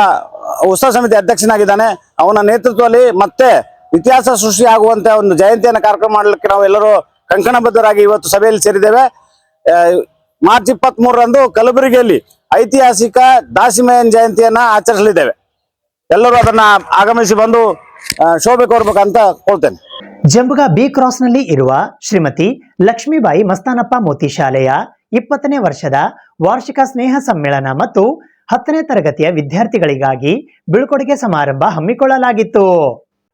ಉತ್ಸವ ಸಮಿತಿ ಅಧ್ಯಕ್ಷನಾಗಿದ್ದಾನೆ. ಅವನ ನೇತೃತ್ವದಲ್ಲಿ ಮತ್ತೆ ಇತಿಹಾಸ ಸೃಷ್ಟಿ ಆಗುವಂತೆ ಜಯಂತಿಯನ್ನು ಕಾರ್ಯಕ್ರಮ ಮಾಡಲಿಕ್ಕೆ ನಾವು ಎಲ್ಲರೂ ಕಂಕಣಬದ್ಧರಾಗಿ ಇವತ್ತು ಸಭೆಯಲ್ಲಿ ಸೇರಿದ್ದೇವೆ. ಮಾರ್ಚ್ 23ರಂದು ಕಲಬುರಗಿಯಲ್ಲಿ ಐತಿಹಾಸಿಕ ದಾಸಿಮಯ್ಯನ ಜಯಂತಿಯನ್ನ ಆಚರಿಸಲಿದ್ದೇವೆ. ಎಲ್ಲರೂ ಅದನ್ನ ಆಗಮಿಸಿ ಬಂದು ಶೋಭೆ ಕೋರ್ಬೇಕಂತ ಕೊಳ್ತೇನೆ. ಜಂಬುಗ ಬಿ ಕ್ರಾಸ್ ನಲ್ಲಿ ಇರುವ ಶ್ರೀಮತಿ ಲಕ್ಷ್ಮೀಬಾಯಿ ಮಸ್ತಾನಪ್ಪ ಮೋತಿ ಶಾಲೆಯ 20ನೇ ವರ್ಷದ ವಾರ್ಷಿಕ ಸ್ನೇಹ ಸಮ್ಮೇಳನ ಮತ್ತು 10ನೇ ತರಗತಿಯ ವಿದ್ಯಾರ್ಥಿಗಳಿಗಾಗಿ ಬೀಳ್ಕೊಡುಗೆ ಸಮಾರಂಭ ಹಮ್ಮಿಕೊಳ್ಳಲಾಗಿತ್ತು.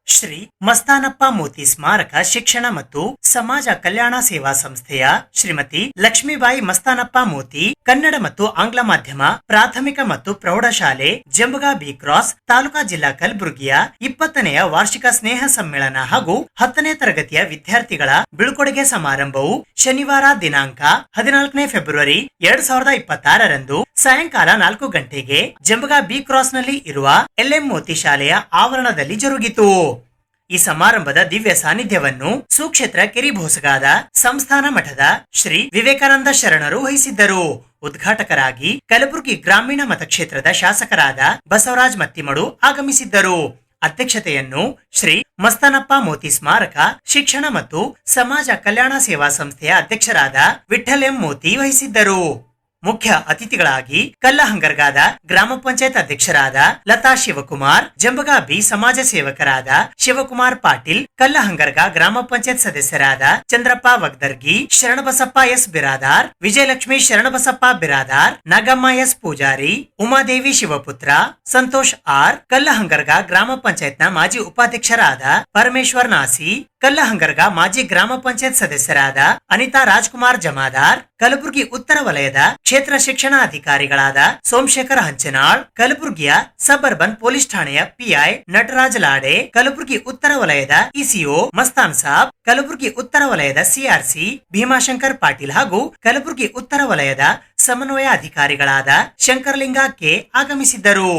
ಶ್ರೀ ಮಸ್ತಾನಪ್ಪ ಮೋತಿ ಸ್ಮಾರಕ ಶಿಕ್ಷಣ ಮತ್ತು ಸಮಾಜ ಕಲ್ಯಾಣ ಸೇವಾ ಸಂಸ್ಥೆಯ ಶ್ರೀಮತಿ ಲಕ್ಷ್ಮೀಬಾಯಿ ಮಸ್ತಾನಪ್ಪ ಮೋತಿ ಕನ್ನಡ ಮತ್ತು ಆಂಗ್ಲ ಮಾಧ್ಯಮ ಪ್ರಾಥಮಿಕ ಮತ್ತು ಪ್ರೌಢಶಾಲೆ ಜಂಬುಗಾ ಬಿ ಕ್ರಾಸ್ ತಾಲೂಕಾ ಜಿಲ್ಲಾ ಕಲಬುರಗಿಯ 20ನೆಯ ವಾರ್ಷಿಕ ಸ್ನೇಹ ಸಮ್ಮೇಳನ ಹಾಗೂ 10ನೇ ತರಗತಿಯ ವಿದ್ಯಾರ್ಥಿಗಳ ಬೀಳ್ಕೊಡುಗೆ ಸಮಾರಂಭವು ಶನಿವಾರ ದಿನಾಂಕ 14ನೇ ಫೆಬ್ರವರಿ 2026ರಂದು ಸಾಯಂಕಾಲ 4 ಗಂಟೆಗೆ ಜಂಬುಗಾ ಬಿ ಕ್ರಾಸ್ ನಲ್ಲಿ ಇರುವ LM ಮೋತಿ ಶಾಲೆಯ ಆವರಣದಲ್ಲಿ ಜರುಗಿತು. ಈ ಸಮಾರಂಭದ ದಿವ್ಯ ಸಾನ್ನಿಧ್ಯವನ್ನು ಸುಕ್ಷೇತ್ರ ಕೆರಿಭೋಸಗಾದ ಸಂಸ್ಥಾನ ಮಠದ ಶ್ರೀ ವಿವೇಕಾನಂದ ಶರಣರು ವಹಿಸಿದ್ದರು. ಉದ್ಘಾಟಕರಾಗಿ ಕಲಬುರಗಿ ಗ್ರಾಮೀಣ ಮತಕ್ಷೇತ್ರದ ಶಾಸಕರಾದ ಬಸವರಾಜ್ ಮತ್ತಿಮಡು ಆಗಮಿಸಿದ್ದರು. ಅಧ್ಯಕ್ಷತೆಯನ್ನು ಶ್ರೀ ಮಸ್ತಾನಪ್ಪ ಮೋತಿ ಸ್ಮಾರಕ ಶಿಕ್ಷಣ ಮತ್ತು ಸಮಾಜ ಕಲ್ಯಾಣ ಸೇವಾ ಸಂಸ್ಥೆಯ ಅಧ್ಯಕ್ಷರಾದ ವಿಠ್ಠಲ್ ಎಂ ಮೋತಿ ವಹಿಸಿದ್ದರು. ಮುಖ್ಯ ಅತಿಥಿಗಳಾಗಿ ಕಲ್ಲಹಂಗರ್ಗಾದ ಗ್ರಾಮ ಪಂಚಾಯತ್ ಅಧ್ಯಕ್ಷರಾದ ಲತಾ ಶಿವಕುಮಾರ್, ಜಂಬಗಾ ಬಿ ಸಮಾಜ ಸೇವಕರಾದ ಶಿವಕುಮಾರ್ ಪಾಟೀಲ್, ಕಲ್ಲಹಂಗರ್ಗ ಗ್ರಾಮ ಪಂಚಾಯತ್ ಸದಸ್ಯರಾದ Chandrappa Vagdargi, Sharanabasappa S Biradar, Vijayalakshmi Sharanabasappa Biradar, Nagamma S Pujari, Umadevi Shivaputra, Santosh R, Kallahangarga ಗ್ರಾಮ ಪಂಚಾಯತ್ನ ಮಾಜಿ ಉಪಾಧ್ಯಕ್ಷರಾದ ಪರಮೇಶ್ವರ್ ನಾಸಿ, ಕಲ್ಲಹಂಗರ್ಗ ಮಾಜಿ ಗ್ರಾಮ ಪಂಚಾಯತ್ ಸದಸ್ಯರಾದ ಅನಿತಾ ರಾಜ್ಕುಮಾರ್ ಜಮಾದಾರ್, ಕಲಬುರಗಿ ಉತ್ತರ ವಲಯದ ಕ್ಷೇತ್ರ ಶಿಕ್ಷಣಾಧಿಕಾರಿಗಳಾದ ಸೋಮಶೇಖರ್ ಹಂಚನಾಳ್, ಕಲಬುರಗಿಯ ಸಬ್ ಅರ್ಬನ್ ಪೊಲೀಸ್ ಠಾಣೆಯ PI ನಟರಾಜ್ ಲಾಡೆ, ಕಲಬುರಗಿ ಉತ್ತರ ವಲಯದ ECO ಮಸ್ತಾನ್ ಸಾಬ್, ಕಲಬುರಗಿ ಉತ್ತರ ವಲಯದ CRC ಭೀಮಾಶಂಕರ್ ಪಾಟೀಲ್ ಹಾಗೂ ಕಲಬುರಗಿ ಉತ್ತರ ವಲಯದ ಸಮನ್ವಯ ಅಧಿಕಾರಿಗಳಾದ ಶಂಕರಲಿಂಗ ಕೆ ಆಗಮಿಸಿದ್ದರು.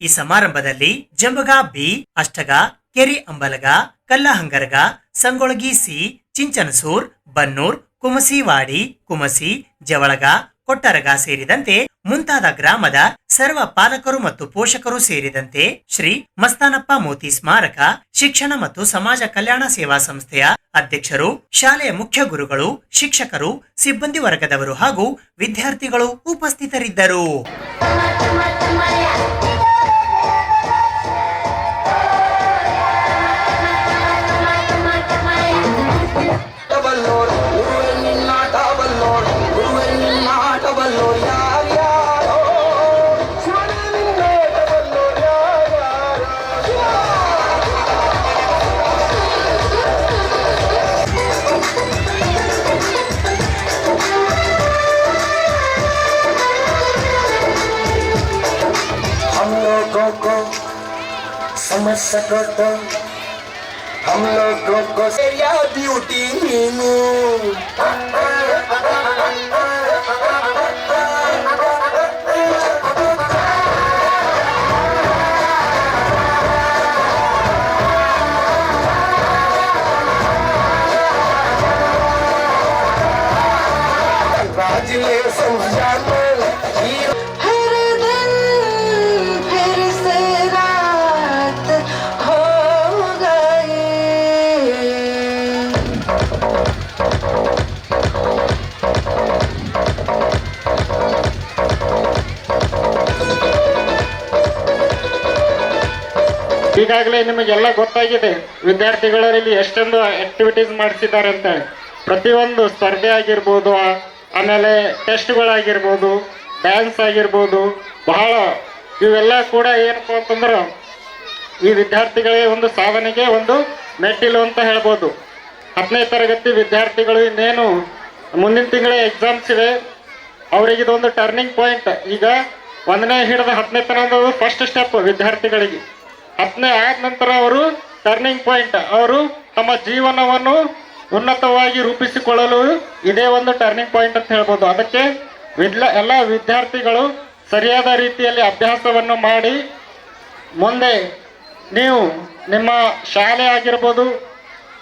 ಈ ಸಮಾರಂಭದಲ್ಲಿ ಜಂಬಗಾ ಬಿ, ಅಷ್ಟಗ, ಕೆರಿ ಅಂಬಲಗ, ಕಲ್ಲಹಂಗರ್ಗ, ಸಂಗೊಳಗಿ ಸಿ, ಚಿಂಚನಸೂರ್, ಬನ್ನೂರ್, ಕುಮಸಿವಾಡಿ, ಕುಮಸಿ, ಜವಳಗ, ಕೊಟ್ಟರಗ ಸೇರಿದಂತೆ ಮುಂತಾದ ಗ್ರಾಮದ ಸರ್ವ ಪಾಲಕರು ಮತ್ತು ಪೋಷಕರು ಸೇರಿದಂತೆ ಶ್ರೀ ಮಸ್ತಾನಪ್ಪ ಮೋತಿ ಸ್ಮಾರಕ ಶಿಕ್ಷಣ ಮತ್ತು ಸಮಾಜ ಕಲ್ಯಾಣ ಸೇವಾ ಸಂಸ್ಥೆಯ ಅಧ್ಯಕ್ಷರು, ಶಾಲೆಯ ಮುಖ್ಯ ಗುರುಗಳು, ಶಿಕ್ಷಕರು, ಸಿಬ್ಬಂದಿ ವರ್ಗದವರು ಹಾಗೂ ವಿದ್ಯಾರ್ಥಿಗಳು ಉಪಸ್ಥಿತರಿದ್ದರು. सको हम लोगों को तेरा ब्यूटी मीनू राजले समझा हर दिन फिर से रात हो गई ಈಗಾಗಲೇ ನಿಮಗೆಲ್ಲ ಗೊತ್ತಾಗಿದೆ ವಿದ್ಯಾರ್ಥಿಗಳಲ್ಲಿ ಎಷ್ಟೊಂದು ಆಕ್ಟಿವಿಟೀಸ್ ಮಾಡಿಸಿದ್ದಾರೆ ಅಂತ. ಪ್ರತಿಯೊಂದು ಸ್ಪರ್ಧೆ ಆಗಿರ್ಬೋದು, ಆಮೇಲೆ ಟೆಸ್ಟ್ಗಳಾಗಿರ್ಬೋದು, ಡ್ಯಾನ್ಸ್ ಆಗಿರ್ಬೋದು, ಬಹಳ ಇವೆಲ್ಲ ಕೂಡ ಏನಪ್ಪ ಅಂತಂದ್ರೆ ಈ ವಿದ್ಯಾರ್ಥಿಗಳಿಗೆ ಒಂದು ಸಾಧನೆಗೆ ಒಂದು ಮೆಟ್ಟಿಲು ಅಂತ ಹೇಳ್ಬೋದು. 10ನೇ ತರಗತಿ ವಿದ್ಯಾರ್ಥಿಗಳು ಇನ್ನೇನು ಮುಂದಿನ ತಿಂಗಳೇ ಎಕ್ಸಾಮ್ಸ್ ಇವೆ, ಅವರಿಗೆ ಇದೊಂದು ಟರ್ನಿಂಗ್ ಪಾಯಿಂಟ್. ಈಗ 1ನೇ ಹಿಡಿದ 10ನೇ ತನಕ ಫಸ್ಟ್ ಸ್ಟೆಪ್ ವಿದ್ಯಾರ್ಥಿಗಳಿಗೆ. 10ನೇ ಆದ ನಂತರ ಅವರು ಟರ್ನಿಂಗ್ ಪಾಯಿಂಟ್, ಅವರು ತಮ್ಮ ಜೀವನವನ್ನು ಉನ್ನತವಾಗಿ ರೂಪಿಸಿಕೊಳ್ಳಲು ಇದೇ ಒಂದು ಟರ್ನಿಂಗ್ ಪಾಯಿಂಟ್ ಅಂತ ಹೇಳ್ಬೋದು. ಅದಕ್ಕೆ ಎಲ್ಲ ವಿದ್ಯಾರ್ಥಿಗಳು ಸರಿಯಾದ ರೀತಿಯಲ್ಲಿ ಅಭ್ಯಾಸವನ್ನು ಮಾಡಿ ಮುಂದೆ ನೀವು ನಿಮ್ಮ ಶಾಲೆ ಆಗಿರ್ಬೋದು,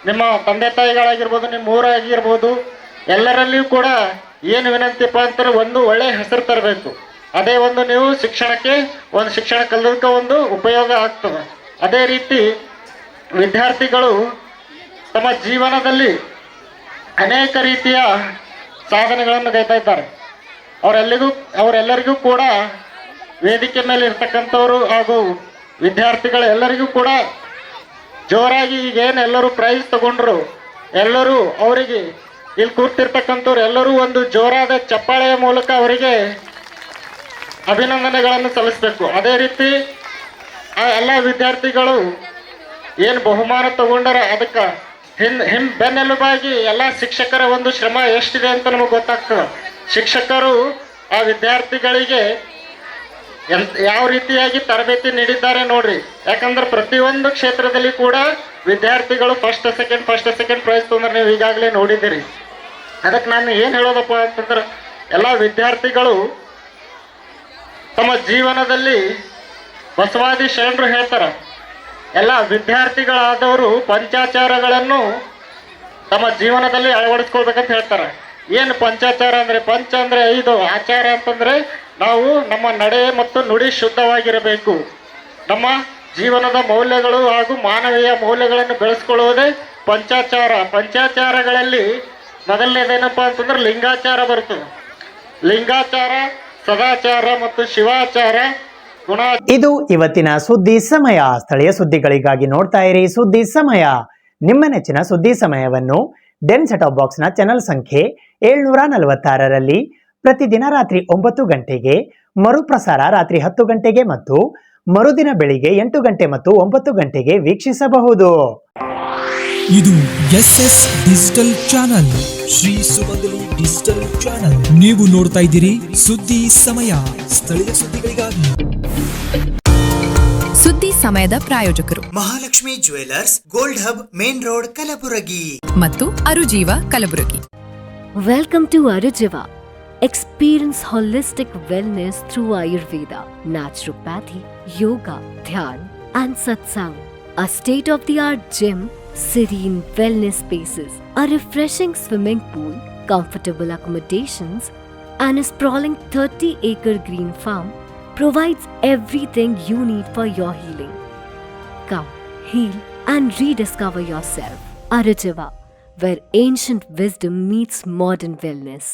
ನಿಮ್ಮ ತಂದೆ ತಾಯಿಗಳಾಗಿರ್ಬೋದು, ನಿಮ್ಮ ಊರಾಗಿರ್ಬೋದು, ಎಲ್ಲರಲ್ಲಿಯೂ ಕೂಡ ಏನು ವಿನಂತಿಪ್ಪ ಅಂತಾರೆ, ಒಂದು ಒಳ್ಳೆಯ ಹೆಸರು ತರಬೇಕು. ಅದೇ ಒಂದು ನೀವು ಶಿಕ್ಷಣಕ್ಕೆ ಒಂದು ಶಿಕ್ಷಣ ಕಲಿಯೋದಕ್ಕೆ ಒಂದು ಉಪಯೋಗ ಆಗ್ತದೆ. ಅದೇ ರೀತಿ ವಿದ್ಯಾರ್ಥಿಗಳು ತಮ್ಮ ಜೀವನದಲ್ಲಿ ಅನೇಕ ರೀತಿಯ ಸಾಧನೆಗಳನ್ನು ಗೈತಾ ಇದ್ದಾರೆ. ಅವರೆಲ್ಲರಿಗೂ ಕೂಡ ವೇದಿಕೆ ಮೇಲೆ ಇರ್ತಕ್ಕಂಥವರು ಹಾಗೂ ವಿದ್ಯಾರ್ಥಿಗಳು ಎಲ್ಲರಿಗೂ ಕೂಡ ಜೋರಾಗಿ ಈಗೇನು ಎಲ್ಲರೂ ಪ್ರೈಸ್ ತಗೊಂಡ್ರು, ಎಲ್ಲರೂ ಅವರಿಗೆ ಇಲ್ಲಿ ಕೂರ್ತಿರ್ತಕ್ಕಂಥವ್ರು ಎಲ್ಲರೂ ಒಂದು ಜೋರಾದ ಚಪ್ಪಾಳೆಯ ಮೂಲಕ ಅವರಿಗೆ ಅಭಿನಂದನೆಗಳನ್ನು ಸಲ್ಲಿಸಬೇಕು. ಅದೇ ರೀತಿ ಆ ಎಲ್ಲ ವಿದ್ಯಾರ್ಥಿಗಳು ಏನು ಬಹುಮಾನ ತಗೊಂಡಾರ ಅದಕ್ಕೆ ಬೆನ್ನೆಲುಬಾಗಿ ಎಲ್ಲ ಶಿಕ್ಷಕರ ಒಂದು ಶ್ರಮ ಎಷ್ಟಿದೆ ಅಂತ ನಮಗೆ ಗೊತ್ತಾಗ್ತದೆ. ಶಿಕ್ಷಕರು ಆ ವಿದ್ಯಾರ್ಥಿಗಳಿಗೆ ಯಾವ ರೀತಿಯಾಗಿ ತರಬೇತಿ ನೀಡಿದ್ದಾರೆ ನೋಡ್ರಿ. ಯಾಕಂದ್ರೆ ಪ್ರತಿಯೊಂದು ಕ್ಷೇತ್ರದಲ್ಲಿ ಕೂಡ ವಿದ್ಯಾರ್ಥಿಗಳು ಫಸ್ಟ್ ಸೆಕೆಂಡ್ ಪ್ರೈಸ್ ತೊಂದ್ರೆ ನೀವು ಈಗಾಗಲೇ ನೋಡಿದ್ದೀರಿ. ಅದಕ್ಕೆ ನಾನು ಏನು ಹೇಳೋದಪ್ಪ ಅಂತಂದ್ರೆ, ಎಲ್ಲ ವಿದ್ಯಾರ್ಥಿಗಳು ತಮ್ಮ ಜೀವನದಲ್ಲಿ ಬಸವಾದಿ ಶರಣರು ಹೇಳ್ತಾರ, ಎಲ್ಲ ವಿದ್ಯಾರ್ಥಿಗಳಾದವರು ಪಂಚಾಚಾರಗಳನ್ನು ತಮ್ಮ ಜೀವನದಲ್ಲಿ ಅಳವಡಿಸ್ಕೊಳ್ಬೇಕಂತ ಹೇಳ್ತಾರೆ. ಏನು ಪಂಚಾಚಾರ ಅಂದರೆ, ಪಂಚ ಅಂದರೆ 5, ಆಚಾರ ಅಂತಂದರೆ ನಾವು ನಮ್ಮ ನಡೆ ಮತ್ತು ನುಡಿ ಶುದ್ಧವಾಗಿರಬೇಕು. ನಮ್ಮ ಜೀವನದ ಮೌಲ್ಯಗಳು ಹಾಗೂ ಮಾನವೀಯ ಮೌಲ್ಯಗಳನ್ನು ಬೆಳೆಸ್ಕೊಳ್ಳುವುದೇ ಪಂಚಾಚಾರ. ಪಂಚಾಚಾರಗಳಲ್ಲಿ ಮೊದಲನೇದೇನಪ್ಪ ಅಂತಂದ್ರೆ ಲಿಂಗಾಚಾರ ಬರ್ತದೆ. ಲಿಂಗಾಚಾರ, ಸದಾಚಾರ ಮತ್ತು ಶಿವಾಚಾರ, ಗುಣ. ಇದು ಇವತ್ತಿನ ಸುದ್ದಿ ಸಮಯ. ಸ್ಥಳೀಯ ಸುದ್ದಿಗಳಿಗಾಗಿ ನೋಡ್ತಾ ಇರಿ ಸುದ್ದಿ ಸಮಯ. ನಿಮ್ಮ ನೆಚ್ಚಿನ ಸುದ್ದಿ ಸಮಯವನ್ನು ಡೆನ್ ಸೆಟಾಪ್ ಬಾಕ್ಸ್ನ ಚಾನೆಲ್ ಸಂಖ್ಯೆ 746ರಲ್ಲಿ ಪ್ರತಿದಿನ ರಾತ್ರಿ 9 ಗಂಟೆಗೆ, ಮರುಪ್ರಸಾರ ರಾತ್ರಿ 10 ಗಂಟೆಗೆ ಮತ್ತು ಮರುದಿನ ಬೆಳಿಗ್ಗೆ 8 ಗಂಟೆ ಮತ್ತು 9 ಗಂಟೆಗೆ ವೀಕ್ಷಿಸಬಹುದು. ಇದು SS ಡಿಜಿಟಲ್ ಚಾನಲ್, ಶ್ರೀ ಸುಮಂಗಲಿ ಡಿಜಿಟಲ್ ಚಾನಲ್. ನೀವು ನೋಡ್ತಾ ಇದ್ದೀರಿ ಸುದ್ದಿ ಸಮಯ, ಸ್ಥಳೀಯ ಸುದ್ದಿಗಳಿಗಾಗಿ. ಸುದ್ದಿ ಸಮಯದ ಪ್ರಾಯೋಜಕರು Mahalakshmi jewellers, gold hub, main road, Kalaburagi ಮತ್ತು ಅರುಜೀವ Kalaburagi. Welcome to Arujiva. Experience holistic wellness through Ayurveda, naturopathy, yoga, dhyan, and satsang. A state-of-the-art gym, serene wellness spaces, a refreshing swimming pool, comfortable accommodations, and a sprawling 30-acre green farm provides everything you need for your healing. Come, heal, and rediscover yourself. Arujiva, where ancient wisdom meets modern wellness.